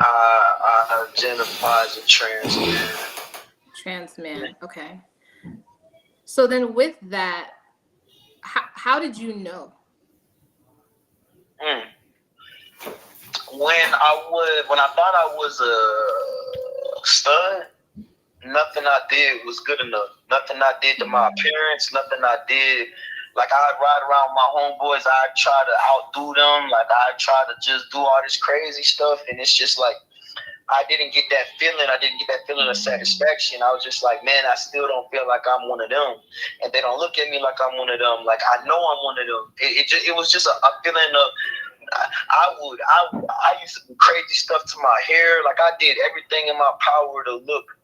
I identify as a trans man. Trans man. Okay. So then, with that, how did you know? When I thought I was a stud, nothing I did was good enough. Nothing I did to my appearance. Nothing I did. Like I'd ride around with my homeboys. I'd try to outdo them. Like I'd try to just do all this crazy stuff, and it's just like I didn't get that feeling. I didn't get that feeling of satisfaction. I was just like, man, I still don't feel like I'm one of them, and they don't look at me like I'm one of them. Like I know I'm one of them. It was just a feeling of I used to do crazy stuff to my hair. Like I did everything in my power to look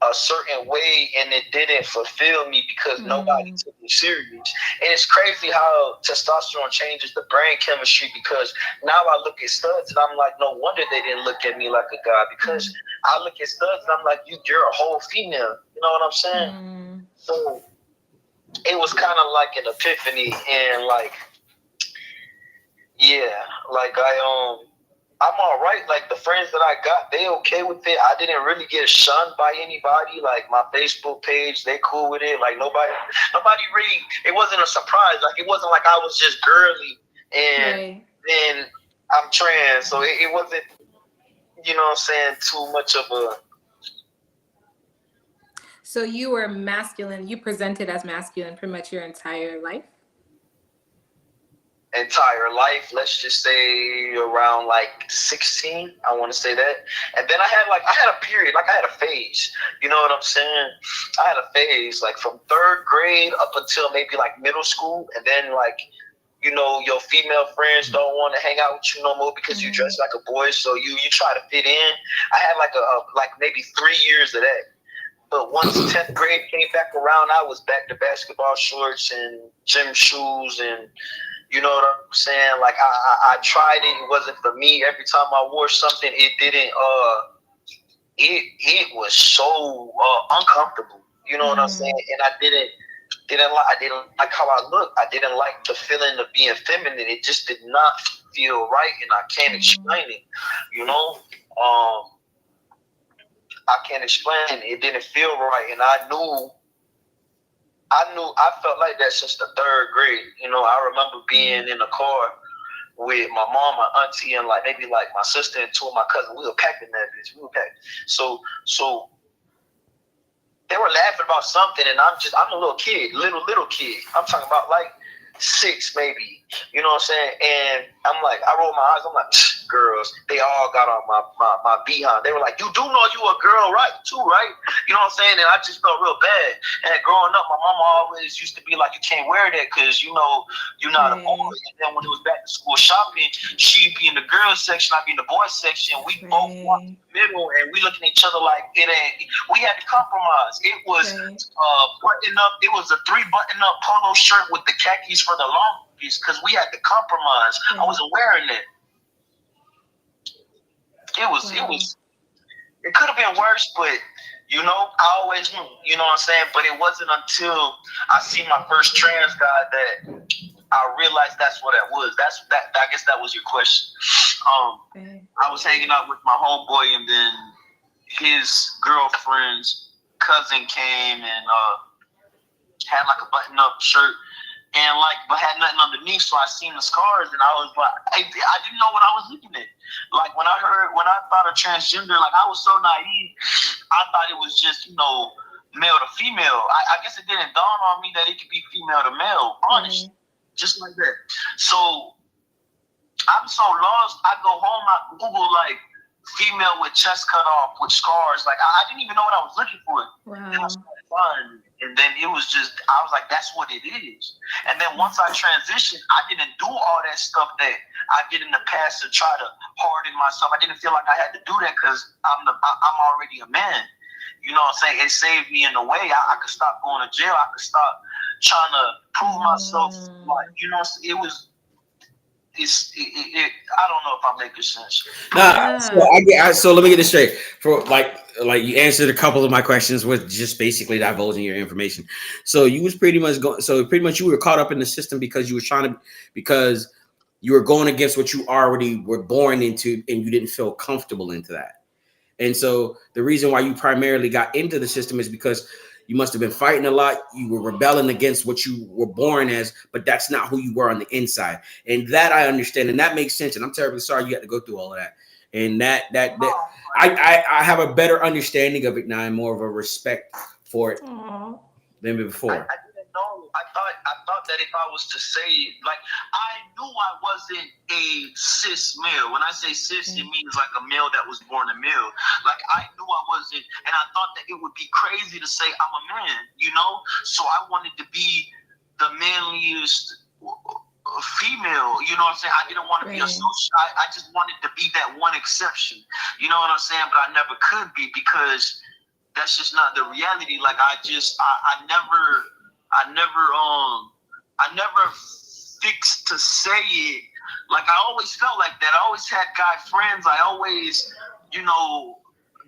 a certain way, and it didn't fulfill me because nobody took me serious. And it's crazy how testosterone changes the brain chemistry, because now I look at studs and I'm like, no wonder they didn't look at me like a guy, because I look at studs and I'm like, you're a whole female. You know what I'm saying? So it was kind of like an epiphany, and like, yeah, like I'm all right. Like the friends that I got, they okay with it. I didn't really get shunned by anybody. Like my Facebook page, they cool with it. Like nobody really. It wasn't a surprise. Like it wasn't like I was just girly and then I'm trans. So it wasn't, you know what I'm saying, too much of a. So you were masculine. You presented as masculine pretty much your entire life. Let's just say around like 16, I want to say that. And then I had a period, like I had a phase, you know what I'm saying? I had a phase like from third grade up until maybe like middle school, and then like, your female friends don't want to hang out with you no more because you dress like a boy, so you try to fit in. I had like maybe 3 years of that. But once 10th grade came back around, I was back to basketball shorts and gym shoes, and you know what I'm saying? Like I tried it. It wasn't for me. Every time I wore something, it didn't. It was so uncomfortable. You know what I'm saying? And I didn't like how I looked. I didn't like the feeling of being feminine. It just did not feel right, and I can't explain it. I can't explain. It didn't feel right, and I felt like that since the third grade. You know, I remember being in the car with my mom, my auntie, and like maybe like my sister and two of my cousins. We were packed in that bitch. We were packed. So they were laughing about something, and I'm a little kid, little kid. I'm talking about like 6 maybe. You know what I'm saying? And I'm like, I rolled my eyes. I'm like, girls. They all got on my behind. They were like, you do know you a girl, right? Too, right? You know what I'm saying? And I just felt real bad. And growing up, my mama always used to be like, you can't wear that because you know you're not a boy. And then when it was back to school shopping, she'd be in the girls section, I'd be in the boys section. We both walked in the middle, and we looking at each other like it ain't. We had to compromise. It was button up. It was a 3-button up polo shirt with the khakis for the long piece because we had to compromise. I wasn't wearing it. It could have been worse, but you know, I always knew, you know what I'm saying? But it wasn't until I see my first trans guy that I realized that's what that was. I guess that was your question. I was hanging out with my homeboy, and then his girlfriend's cousin came and had like a button-up shirt and like, but had nothing underneath. So I seen the scars, and I was like, I didn't know what I was looking at. Like when I thought of transgender, like I was so naive. I thought it was just, you know, male to female. I guess it didn't dawn on me that it could be female to male, honestly, just like that. So I'm so lost. I go home, I Google like female with chest cut off with scars. Like I didn't even know what I was looking for. Wow. And I started finding it. And then it was just, I was like, that's what it is. And then once I transitioned, I didn't do all that stuff that I did in the past to try to harden myself. I didn't feel like I had to do that because I'm already a man. You know what I'm saying? It saved me in a way. I could stop going to jail. I could stop trying to prove myself. Like, you know, I don't know if I'm making sense. So let me get this straight. For like you answered a couple of my questions with just basically divulging your information. So you was pretty much you were caught up in the system because you were going against what you already were born into, and you didn't feel comfortable into that. And so the reason why you primarily got into the system is because you must have been fighting a lot. You were rebelling against what you were born as, but that's not who you were on the inside. And that I understand, and that makes sense. And I'm terribly sorry you had to go through all of that. And that I have a better understanding of it now and more of a respect for it than before. I didn't know. I thought that if I was to say it, like I knew I wasn't a cis male. When I say cis, it means like a male that was born a male. Like I knew I wasn't, and I thought that it would be crazy to say I'm a man, you know. So I wanted to be the manliest female, you know what I'm saying? I didn't want to be a social. I just wanted to be that one exception, you know what I'm saying? But I never could be because that's just not the reality. Like I never fixed to say it. Like I always felt like that. I always had guy friends. I always, you know,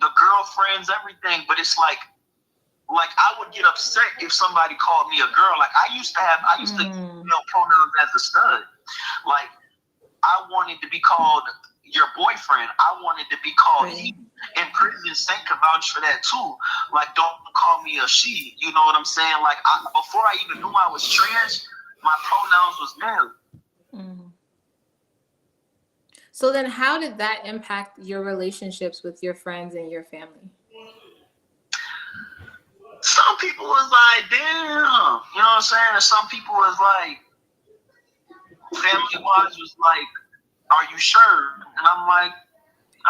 the girlfriends, everything. But it's like I would get upset if somebody called me a girl. Like I used to use pronouns as a stud. Like I wanted to be called your boyfriend. I wanted to be called he. In prison, Saint could vouch for that too. Like, don't call me a she. You know what I'm saying? Like, before I even knew I was trans, my pronouns was male. So then, how did that impact your relationships with your friends and your family? Some people was like, damn. You know what I'm saying? And some people was like, family-wise was like, are you sure? And I'm like,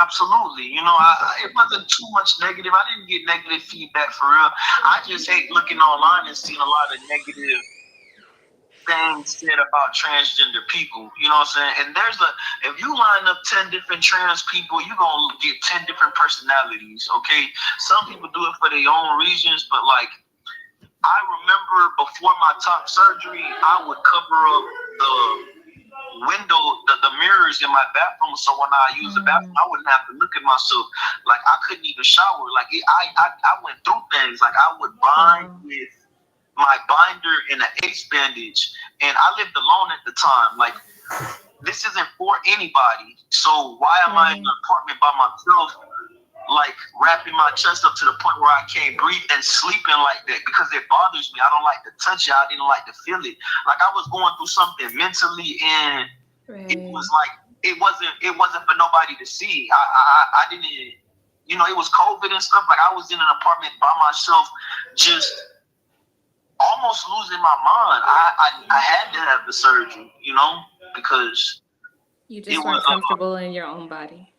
absolutely. You know, it wasn't too much negative. I didn't get negative feedback for real. I just hate looking online and seeing a lot of negative things said about transgender people. You know what I'm saying? And if you line up 10 different trans people, you're going to get 10 different personalities, okay? Some people do it for their own reasons, but like, I remember before my top surgery, I would cover up the window, the mirrors in my bathroom, so when I use the bathroom, I wouldn't have to look at myself. Like I couldn't even shower. Like I went through things. Like I would bind with my binder and an ace bandage, and I lived alone at the time. Like this isn't for anybody. So why am I in an apartment by myself? like wrapping my chest up to the point where I can't breathe and sleeping like that because it bothers me. I don't like to touch it. I didn't like to feel it. Like I was going through something mentally, and it was like it wasn't for nobody to see. I didn't. You know, it was COVID and stuff. Like I was in an apartment by myself, just almost losing my mind. I had to have the surgery, you know, because you just weren't comfortable in your own body.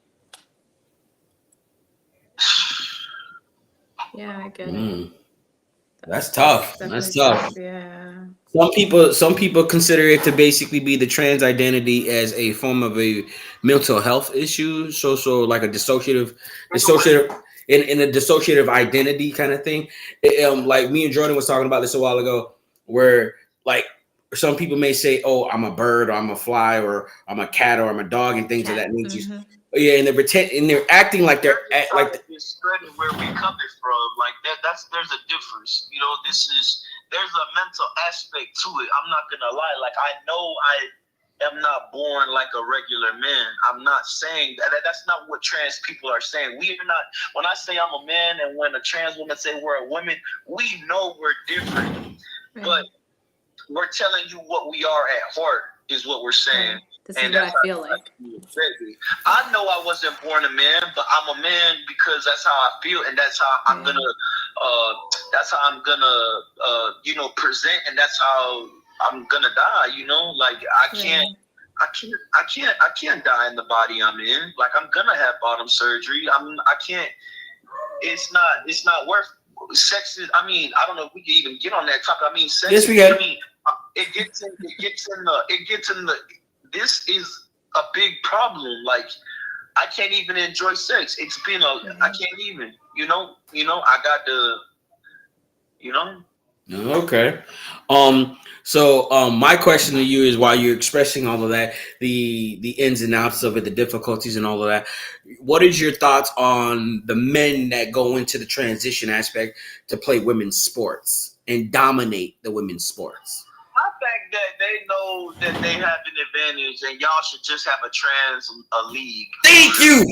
Yeah, I get it. That's tough. That's tough. Yeah. Some people consider it to basically be the trans identity as a form of a mental health issue. So like a dissociative in a dissociative identity kind of thing. Like me and Jordan was talking about this a while ago, where like some people may say, "Oh, I'm a bird, or I'm a fly, or I'm a cat, or I'm a dog," and things of that nature. Mm-hmm. Yeah, and they're acting like they're like discredit where we coming from. Like there's a difference. You know, there's a mental aspect to it. I'm not gonna lie. Like I know I am not born like a regular man. I'm not saying that. That's not what trans people are saying. We are not. When I say I'm a man, and when a trans woman say we're a woman, we know we're different. Right. But we're telling you what we are at heart is what we're saying. This is what I feel like. I know I wasn't born a man, but I'm a man because that's how I feel, and that's how I'm gonna, you know, present, and that's how I'm gonna die. You know, like I can't die in the body I'm in. Like I'm gonna have bottom surgery. I can't. It's not worth. Sex is. I mean, I don't know if we can even get on that topic. I mean, sex. Yes, we can. I mean, it gets in the. This is a big problem. Like I can't even enjoy sex. It's been I can't even. You know. I got to. You know. Okay. So my question to you is, while you're expressing all of that, the ins and outs of it, the difficulties and all of that, what is your thoughts on the men that go into the transition aspect to play women's sports and dominate the women's sports? I think that they know that they have an advantage, and y'all should just have a league. Thank you.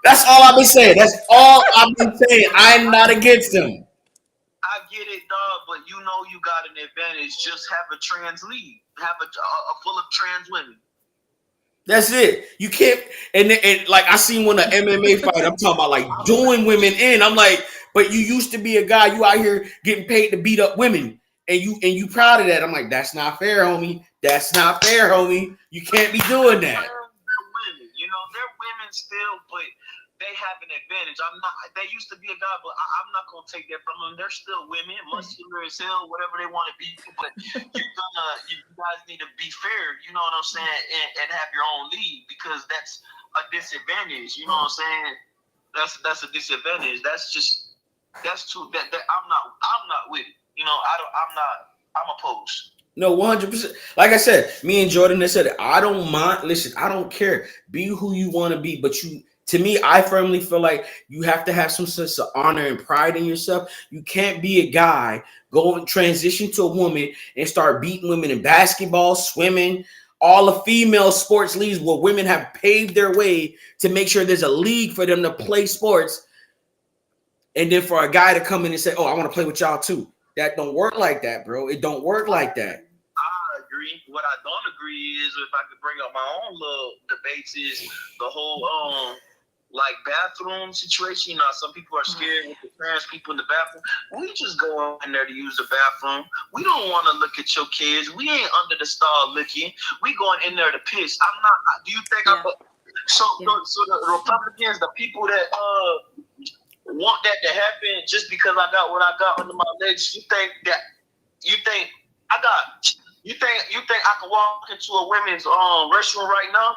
That's all I've been saying. That's all I've been saying. I'm not against them. I get it, dog, but you know you got an advantage. Just have a trans league. Have a full of trans women. That's it. You can't. And like I seen one of MMA fight. I'm talking about like doing women in. I'm like, but you used to be a guy. You out here getting paid to beat up women, and you proud of that. I'm like, that's not fair, homie. That's not fair, homie. You can't be doing that. They're women. You know, they're women still, but they have an advantage. They used to be a guy, but I'm not gonna take that from them. They're still women, muscular as hell, whatever they want to be. But you guys need to be fair. You know what I'm saying, and have your own league, because that's a disadvantage. You know what I'm saying? That's a disadvantage. That's too. I'm not with it. You know, I'm opposed. No, 100%. Like I said, me and Jordan they said, I don't mind. Listen, I don't care. Be who you want to be, but to me, I firmly feel like you have to have some sense of honor and pride in yourself. You can't be a guy, go and transition to a woman and start beating women in basketball, swimming, all the female sports leagues where women have paved their way to make sure there's a league for them to play sports. And then for a guy to come in and say, "Oh, I want to play with y'all too." That don't work like that, bro. It don't work like that. I agree. What I don't agree is, if I could bring up my own little debates, is the whole like bathroom situation. You know, some people are scared with the trans people in the bathroom. We just go in there to use the bathroom. We don't want to look at your kids. We ain't under the stall looking. We going in there to piss. I'm not. Do you think So the Republicans, the people that want that to happen just because I got what I got under my legs, you think I can walk into a women's restroom right now?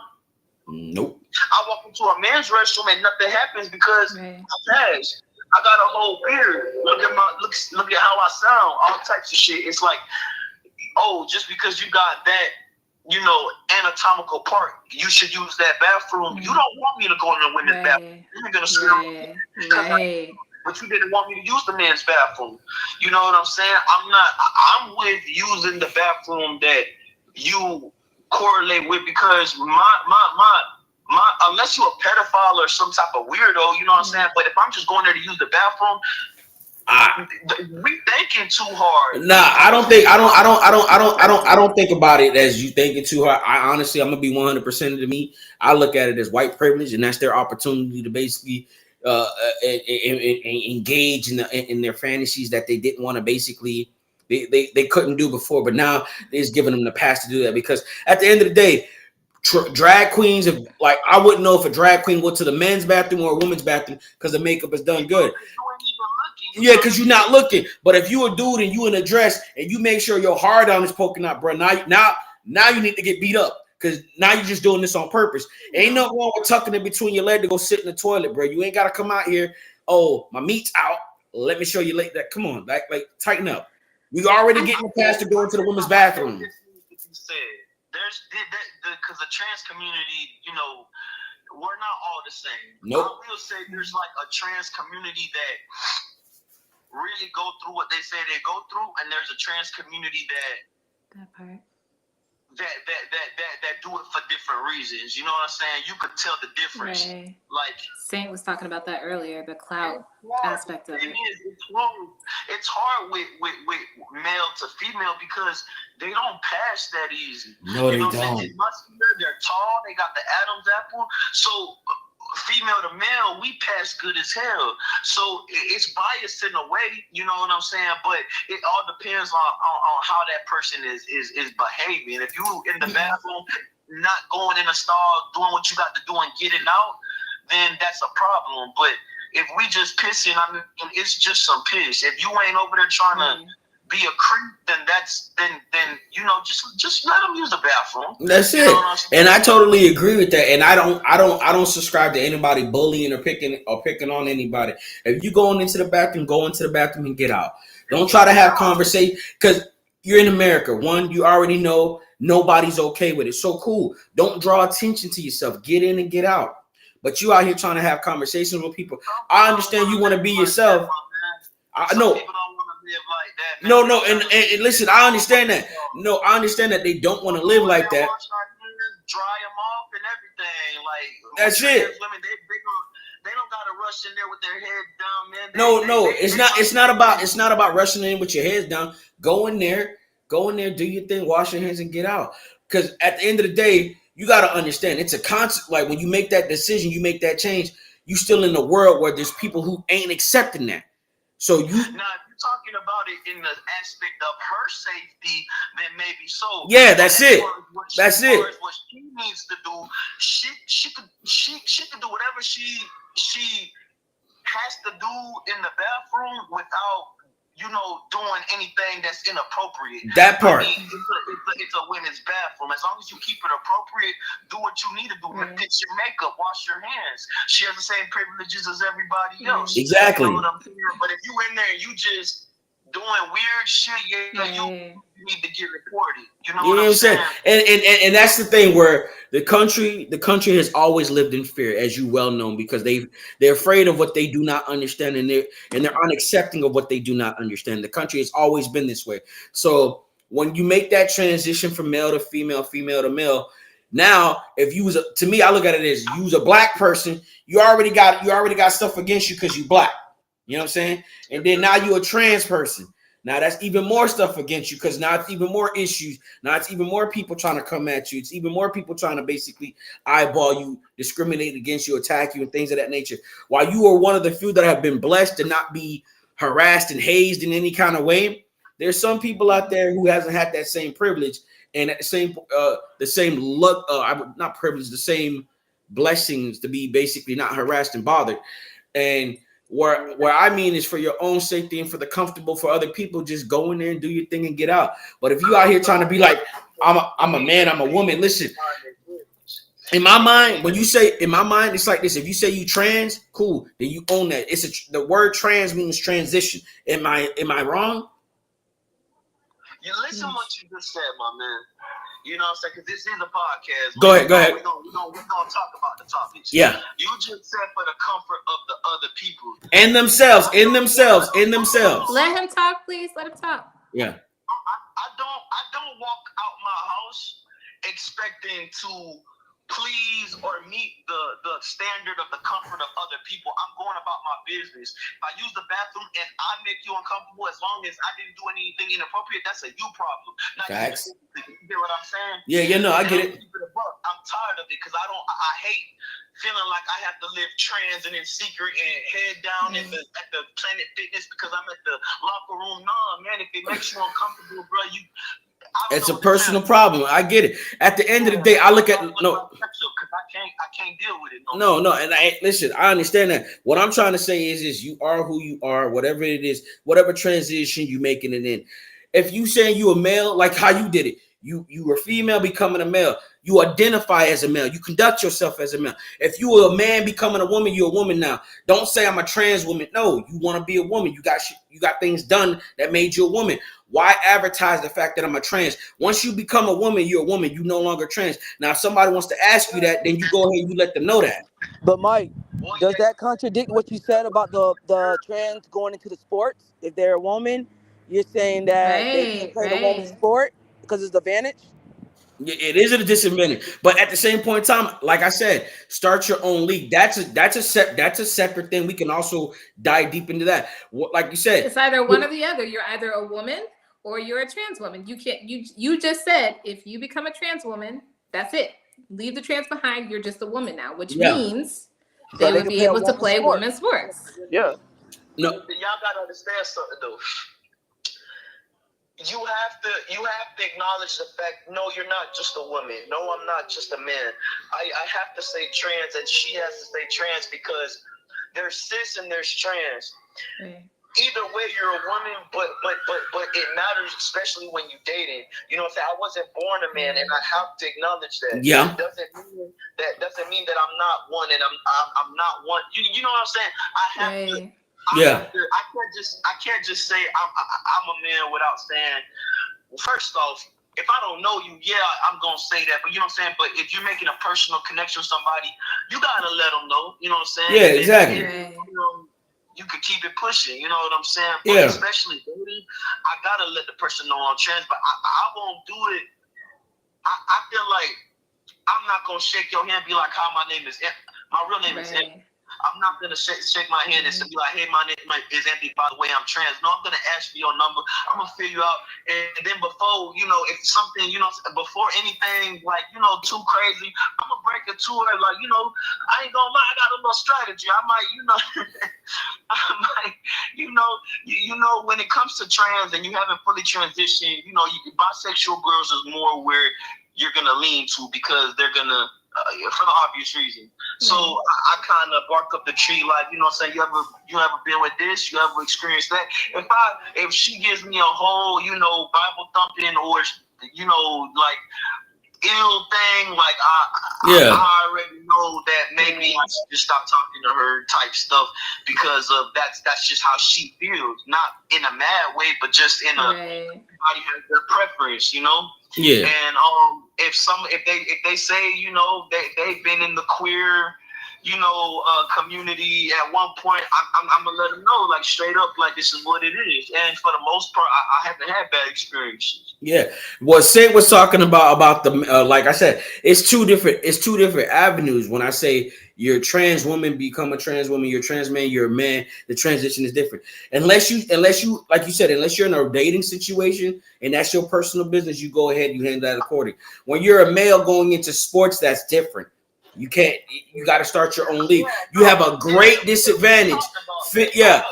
Nope. I walk into a man's restroom and nothing happens because I'm trash. I got a whole beard. Look at how I sound. All types of shit. It's like, just because you got that, anatomical part, you should use that bathroom. You don't want me to go in the women's bathroom. You're gonna scare me. But you didn't want me to use the men's bathroom. You know what I'm saying? I'm with using the bathroom that you correlate with, because unless you're a pedophile or some type of weirdo, you know what I'm saying? But if I'm just going there to use the bathroom, we thinking too hard. Nah, I don't think about it as you thinking too hard. I honestly, I'm gonna be 100% to me. I look at it as white privilege, and that's their opportunity to basically engage in their fantasies that they didn't want to basically they couldn't do before, but now it's giving them the pass to do that. Because at the end of the day, drag queens, if like I wouldn't know if a drag queen went to the men's bathroom or a woman's bathroom because the makeup is done good. Yeah, because you're not looking. But if you a dude and you in a dress and you make sure your hard on is poking out, bro, now you need to get beat up because now you're just doing this on purpose. Ain't nothing wrong with tucking it between your leg to go sit in the toilet, bro. You ain't gotta come out here. Oh, my meat's out. Let me show you like that. Come on, like tighten up. We already getting past to go into the women's bathroom. There's because the trans community, you know, we're not all the same. Nope. I will say there's like a trans community that really go through what they say they go through, and there's a trans community that do it for different reasons. You know what I'm saying? You could tell the difference. Right. Like Saint was talking about that earlier, the clout aspect of it. It's hard with male to female because they don't pass that easy. No, they don't. They're muscular, they're tall, they got the Adam's apple. So female to male, we pass good as hell. So it's biased in a way, you know what I'm saying? But it all depends on how that person is behaving. If you in the bathroom, not going in a stall, doing what you got to do and getting out, then that's a problem. But if we just pissing, I mean, it's just some piss. If you ain't over there trying to be a creep, then you know, just let them use the bathroom. That's it. And I totally agree with that. And I don't subscribe to anybody bullying or picking on anybody. If you going into the bathroom, go into the bathroom and get out. Don't try to have conversation because you're in America. One, you already know nobody's okay with it. So cool. Don't draw attention to yourself. Get in and get out. But you out here trying to have conversations with people. I understand you want to be yourself. I know. No, and listen, I understand that. No, I understand that they don't want to live like that. Dry them off and everything. Like that's it. Women, they don't gotta rush in there with their head down, man. No, it's not about rushing in with your heads down. Go in there, do your thing, wash your hands, and get out. Because at the end of the day, you gotta understand it's a constant. Like when you make that decision, you make that change. You still in a world where there's people who ain't accepting that. So you. Talking about it in the aspect of her safety, then maybe so. Yeah, that's it. That's it. What she needs to do, she could do whatever she has to do in the bathroom without, you know, doing anything that's inappropriate. That part. I mean, it's a women's bathroom. As long as you keep it appropriate, do what you need to do. Fix your makeup, wash your hands. She has the same privileges as everybody else. Exactly. You know what I'm saying? But if you in there and you just doing weird shit, you need to get reported. You know what I'm saying? And that's the thing where the country has always lived in fear, as you well know, because they're afraid of what they do not understand, and they're unaccepting of what they do not understand. The country has always been this way. So when you make that transition from male to female, female to male, now if you was to me, I look at it as you was a black person, you already got stuff against you because you black. You know what I'm saying? And then now you're a trans person. Now that's even more stuff against you because now it's even more issues. Now it's even more people trying to come at you. It's even more people trying to basically eyeball you, discriminate against you, attack you, and things of that nature. While you are one of the few that have been blessed to not be harassed and hazed in any kind of way, there's some people out there who hasn't had that same privilege and at the same luck. Not privilege, the same blessings to be basically not harassed and bothered. And where I mean is for your own safety and for the comfortable for other people, just go in there and do your thing and get out. But if you out here trying to be like, I'm a man, I'm a woman, listen. In my mind, it's like this. If you say you trans, cool, then you own that. The word trans means transition. Am I wrong? You listen what you just said, my man. You know what I'm saying? Because this is a podcast. Go ahead. We're gonna talk about the topics. Yeah. You just said for the comfort of the other people. In themselves. Let him talk, please. Let him talk. Yeah. I don't walk out my house expecting to please or meet the standard of the comfort of other people. I'm going about my business. If I use the bathroom and I make you uncomfortable, as long as I didn't do anything inappropriate, that's a you problem, not you Facts. specifically. You get what I'm saying? Yeah, no, I And get I'm it. keeping it a buck. I'm tired of it because I hate feeling like I have to live trans and in secret and head down at the Planet Fitness because I'm at the locker room. Nah, man, if it makes you uncomfortable, bro, I don't It's know a what to tell personal you. problem. I get it. At the end of the day, I look at no. Because I can't deal with it No, and listen, I understand that. What I'm trying to say is you are who you are, whatever it is, whatever transition you making it in. If you saying you a male, like how you did it, you were female becoming a male. You identify as a male. You conduct yourself as a male. If you were a man becoming a woman, you're a woman now. Don't say I'm a trans woman. No, you want to be a woman. You got things done that made you a woman. Why advertise the fact that I'm a trans? Once you become a woman, you're a woman. You no longer trans. Now, if somebody wants to ask you that, then you go ahead and you let them know that. But Mike, Boy, does that contradict what you said about the trans going into the sports? If they're a woman, you're saying that they can't Right, play the woman's right. sport because it's the advantage. It is a disadvantage, but at the same point in time, like I said, start your own league. That's a separate thing. We can also dive deep into that. Like you said, It's either one or the other. You're either a woman or you're a trans woman. You can't you just said if you become a trans woman, that's it. Leave the trans behind, you're just a woman now, which yeah, means So they they would can be play a able to woman's play sport. women's sports. Yeah. no, y'all gotta understand something though. You have to acknowledge the fact. No, you're not just a woman. No, I'm not just a man. I have to say trans, and she has to say trans because there's cis and there's trans. Right. Either way, you're a woman, but it matters, especially when you're dating. You know what I'm saying? I wasn't born a man, and I have to acknowledge that. yeah, That doesn't mean that I'm not one, and I'm not one. You know what I'm saying? I have to. Right. yeah, I can't just say I'm a man without saying. Well, first off, if I don't know you, yeah, I'm gonna say that. But you know what I'm saying. But if you're making a personal connection with somebody, you gotta let them know. You know what I'm saying? yeah, exactly. Right. You could keep it pushing. You know what I'm saying? Yeah. But especially dating, I gotta let the person know I'm trans. But I won't do it. I feel like I'm not gonna shake your hand and be like, "Hi, my name is my real name is." Right. I'm not gonna shake my hand and be like, "Hey, my name is Anthony. By the way, I'm trans." No, I'm gonna ask for your number. I'm gonna fill you out, and then before if something before anything like too crazy, I'm gonna break it to her like I ain't gonna lie, I got a little strategy. I might I might when it comes to trans and you haven't fully transitioned, bisexual girls is more where you're gonna lean to because they're gonna. For the obvious reason. So I kind of bark up the tree like, what I'm saying, you ever been with this? You ever experienced that? If she gives me a whole, Bible thumping or, like ill thing, like I already know that maybe I should just stop talking to her type stuff because of that's just how she feels. Not in a mad way, but just in a everybody has their preference, Yeah. And if they say they've been in the queer community at one point, I'm gonna let them know like straight up like this is what it is. And for the most part, I haven't had bad experiences. Yeah, what Sid was talking about the like I said, it's two different avenues. When I say you're a trans woman, become a trans woman, you're a trans man, you're a man. The transition is different. Unless you like you said, unless you're in a dating situation and that's your personal business, you go ahead, you handle that accordingly. When you're a male going into sports, that's different. You can't. You got to start your own league. You have a great disadvantage. Yeah.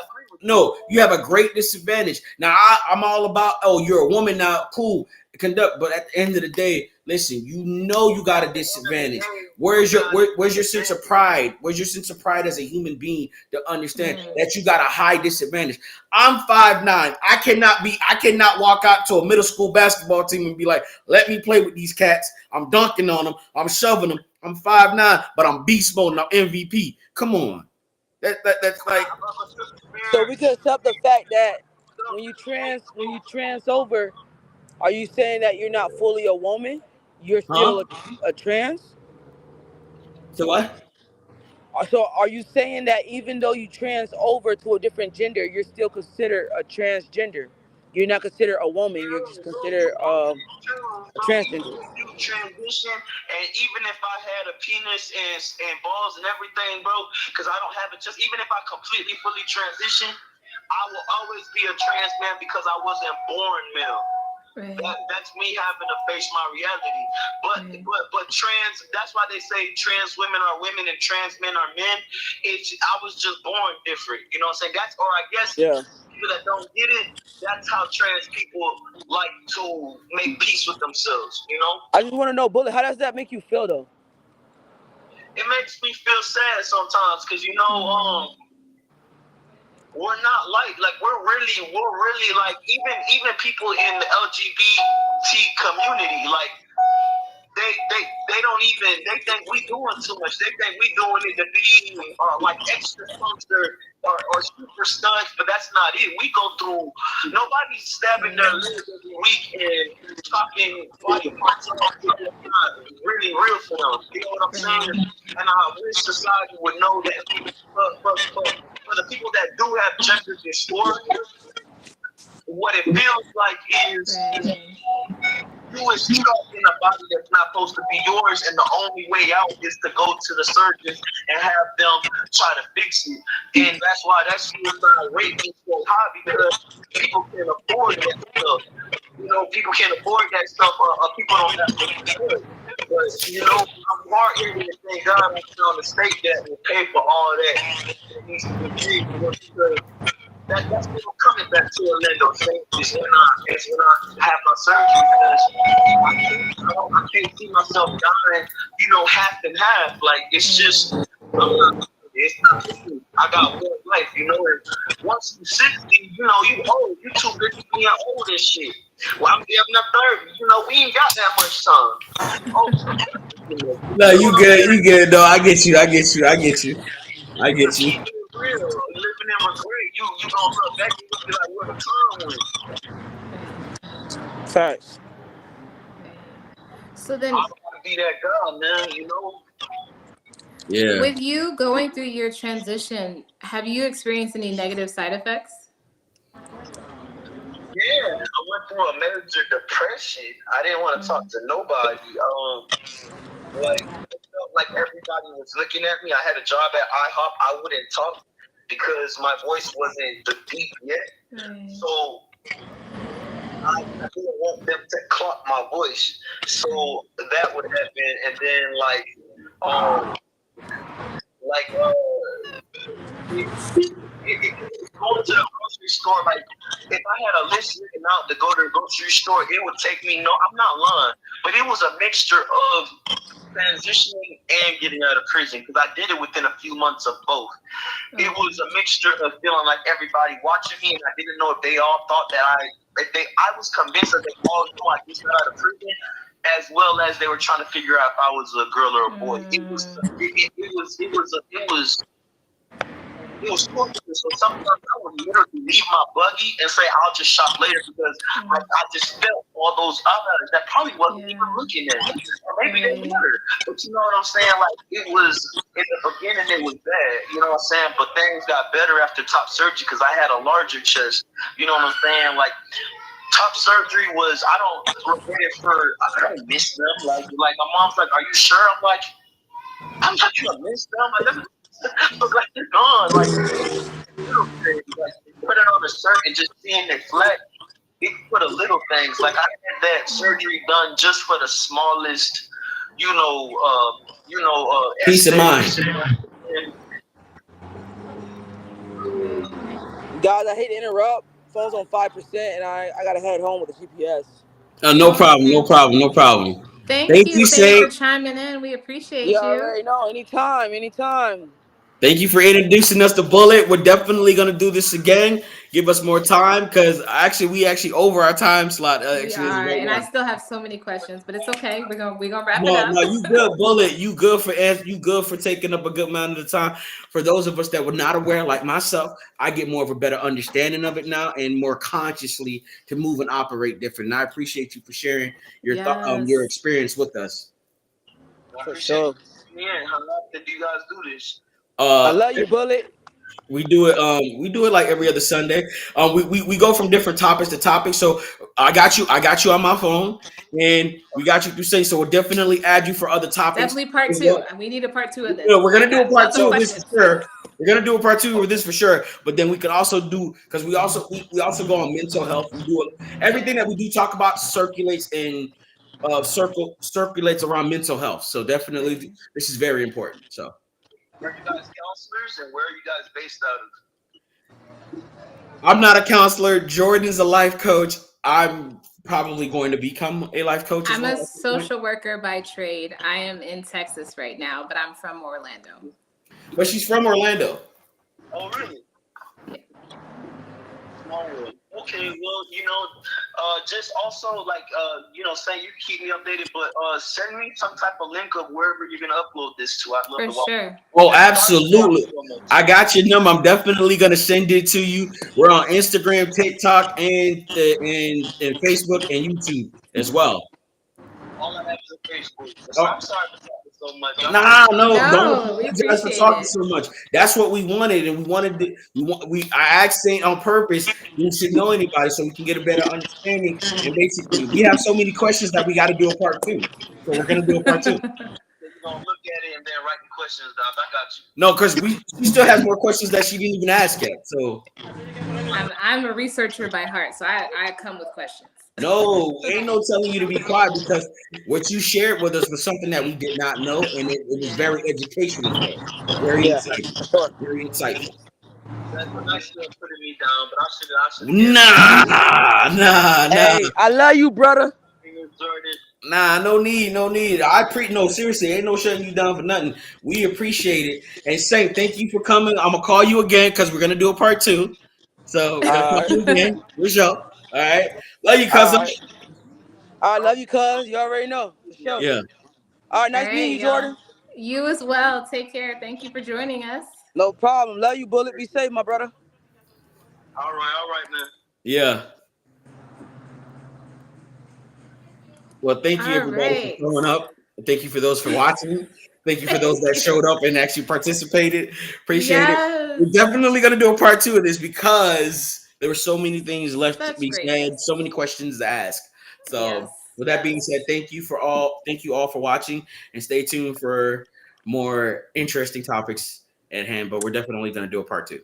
No, you have a great disadvantage. Now, I'm all about, you're a woman now, cool, conduct. But at the end of the day, listen, you got a disadvantage. Where's your sense of pride? Where's your sense of pride as a human being to understand that you got a high disadvantage? I'm 5'9". I cannot walk out to a middle school basketball team and be like, let me play with these cats. I'm dunking on them. I'm shoving them. I'm 5'9", but I'm beast mode and I'm MVP. Come on. That's like. So we could accept the fact that when you trans over, are you saying that you're not fully a woman? You're still Huh? a trans? So what? So are you saying that even though you trans over to a different gender, you're still considered a transgender? you're not considered a woman. You're just considered a transgender. You transition, and even if I had a penis and balls and everything, bro, because I don't have it. Just even if I completely fully transition, I will always be a trans man because I wasn't born male. Right. That's me having to face my reality. But trans, that's why they say trans women are women and trans men are men. I was just born different. You know what I'm saying? That's, or I guess people that don't get it, that's how trans people like to make peace with themselves, you know? I just want to know, Bullet, how does that make you feel though? It makes me feel sad sometimes because, you know, we're not like we're really like even people in the LGBT community, like they don't even, they think we doing too much. They think we doing it to be like extra sponsor or super studs, but that's not it. We go through, nobody's stabbing their legs every week and talking body parts off. It's not really real for them. You know what I'm saying? And I wish society would know that. But for the people that do have gender dysphoria, what it feels like is you is stuck in a body that's not supposed to be yours, and the only way out is to go to the surgeons and have them try to fix you. And that's why that suicide rate is so high, because people can't afford that stuff. You know, people can't afford that stuff, or people don't have to afford it. But, you know, I'm hard-headed and thank God I'm on the state that will pay for all that. It needs to be paid for, because that's people coming back to Orlando saying this when I have my surgery, because I can't see myself dying, you know, half and half. Like, it's just, it's not for me. I got one life, you know, and once you're 60, you know, you old, you too busy being old and shit. Well, I'm getting up 30, you know, we ain't got that much time. No, you good. No, I get you. I get you. Keep it real, living in regret. You gonna look back and be like, what the time went. Facts. So then, I want to be that girl, man. You know. Yeah. With you going through your transition, have you experienced any negative side effects? Yeah, I went through a major depression. I didn't want to talk to nobody. Like everybody was looking at me. I had a job at IHOP. I wouldn't talk because my voice wasn't the deep yet. So I didn't want them to clock my voice. So that would happen, and then going to the grocery store, like if I had a list written out to go to the grocery store, it would take me, no, I'm not lying, but it was a mixture of transitioning and getting out of prison, because I did it within a few months of both. It was a mixture of feeling like everybody watching me, and I didn't know if they all thought that I was convinced that they all knew I just got out of prison, as well as they were trying to figure out if I was a girl or a boy. It was torture. So sometimes I would literally leave my buggy and say, I'll just shop later, because I just felt all those others that probably wasn't even looking at me. Or maybe they were. But you know what I'm saying? Like, it was, in the beginning, it was bad. You know what I'm saying? But things got better after top surgery, because I had a larger chest. You know what I'm saying? Like, top surgery was, I don't regret it I don't miss them. Like my mom's like, are you sure? I'm like, I'm not gonna miss them. Like, look like they're gone. Like, little things, like put it on a shirt and just seeing it flat. It for the little things. Like, I had that surgery done just for the smallest, Peace of mind. Guys, I hate to interrupt. Phone's on 5%, and I gotta head home with the GPS. No problem. Thank Thank you, you, Say, for Say. chiming in. We You appreciate you. already know. Anytime. Thank you for introducing us to Bullet. We're definitely gonna do this again. Give us more time, because we over our time slot. We are, and I still have so many questions, but it's okay. We're gonna wrap it up. No, you good, Bullet. You good for taking up a good amount of the time. For those of us that were not aware, like myself, I get more of a better understanding of it now, and more consciously to move and operate different. And I appreciate you for sharing your experience with us. For sure. Yeah, how often do you guys do this? I love you, Bullet. We do it. We do it like every other Sunday. We go from different topics to topics. So I got you. I got you on my phone, and we got you through say. So we'll definitely add you for other topics. Definitely part as two. well. We need a part two of this. You know, we're gonna I do a got part lots of two of this questions. for sure. We're gonna do a part two of this for sure. But then we can also do because we also go on mental health. We do everything that we do talk about circulates in circulates around mental health. So definitely, this is very important. So. Are you guys counselors, and where are you guys based out of? I'm not a counselor. Jordan's a life coach. I'm probably going to become a life coach as I'm well. a social worker by trade. I am in Texas right now, but I'm from Orlando. But she's from Orlando. Oh, really? Yeah. Oh, okay. Well, just also like saying you keep me updated, but send me some type of link of wherever you're gonna upload this to. I'd love For to watch. sure. Oh, absolutely. I got your number. I'm definitely gonna send it to you. We're on Instagram, TikTok, and Facebook and YouTube as well. All I have is a Facebook. Oh, I'm sorry for talking so much. nah, no, don't No, we apologize for appreciate talking it. so much. That's what we wanted, and I asked Saint on purpose. You should know anybody so we can get a better understanding. And basically, we have so many questions that we got to do a part two. So we're gonna do a part two. You're gonna look at it and then write the questions down. I got you. No, because she still has more questions that she didn't even ask yet. So I'm a researcher by heart, so I come with questions. no, ain't no telling you to be quiet because what you shared with us was something that we did not know, and it was very educational for us. Very insightful. Sure. Very insightful. That's a nice way of putting me down, but I should Nah. Hey, I love you, brother. Jordan. Nah, no need. No, seriously, ain't no shutting you down for nothing. We appreciate it. And Saint, thank you for coming. I'm gonna call you again because we're gonna do a part two. So we're gonna call All you again. For sure. All right. Love you, cousin. right. I love you, cuz. You already know. For sure. Yeah. All right, All nice meeting right, you, y'all. Jordan. You as well. Take care. Thank you for joining us. No problem. Love you, Bullet. Be safe, my brother. All right, man. Yeah. Well, thank you All everybody for right. showing up. Thank you for those for watching. Thank you for those that showed up and actually participated. Appreciate it. Yes. We're definitely gonna do a part two of this because there were so many things left to That's be great. said, so many questions to ask. So Yes. with that being said, thank you all for watching and stay tuned for more interesting topics at hand. But we're definitely gonna do a part two.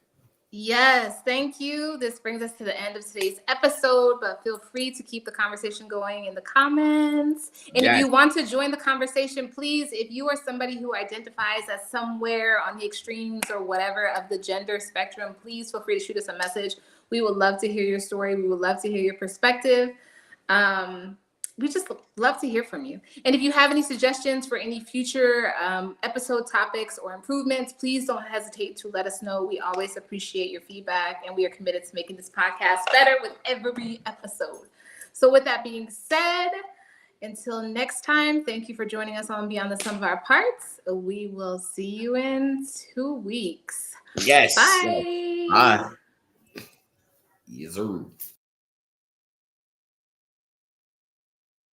Yes, thank you. This brings us to the end of today's episode, but feel free to keep the conversation going in the comments. And if Yes. you want to join the conversation, please, if you are somebody who identifies as somewhere on the extremes or whatever of the gender spectrum, please feel free to shoot us a message. We would love to hear your story. We would love to hear your perspective. We just love to hear from you. And if you have any suggestions for any future episode topics or improvements, please don't hesitate to let us know. We always appreciate your feedback, and we are committed to making this podcast better with every episode. So with that being said, until next time, thank you for joining us on Beyond the Sum of Our Parts. We will see you in 2 weeks. Yes. Bye. Bye. Yes, sir.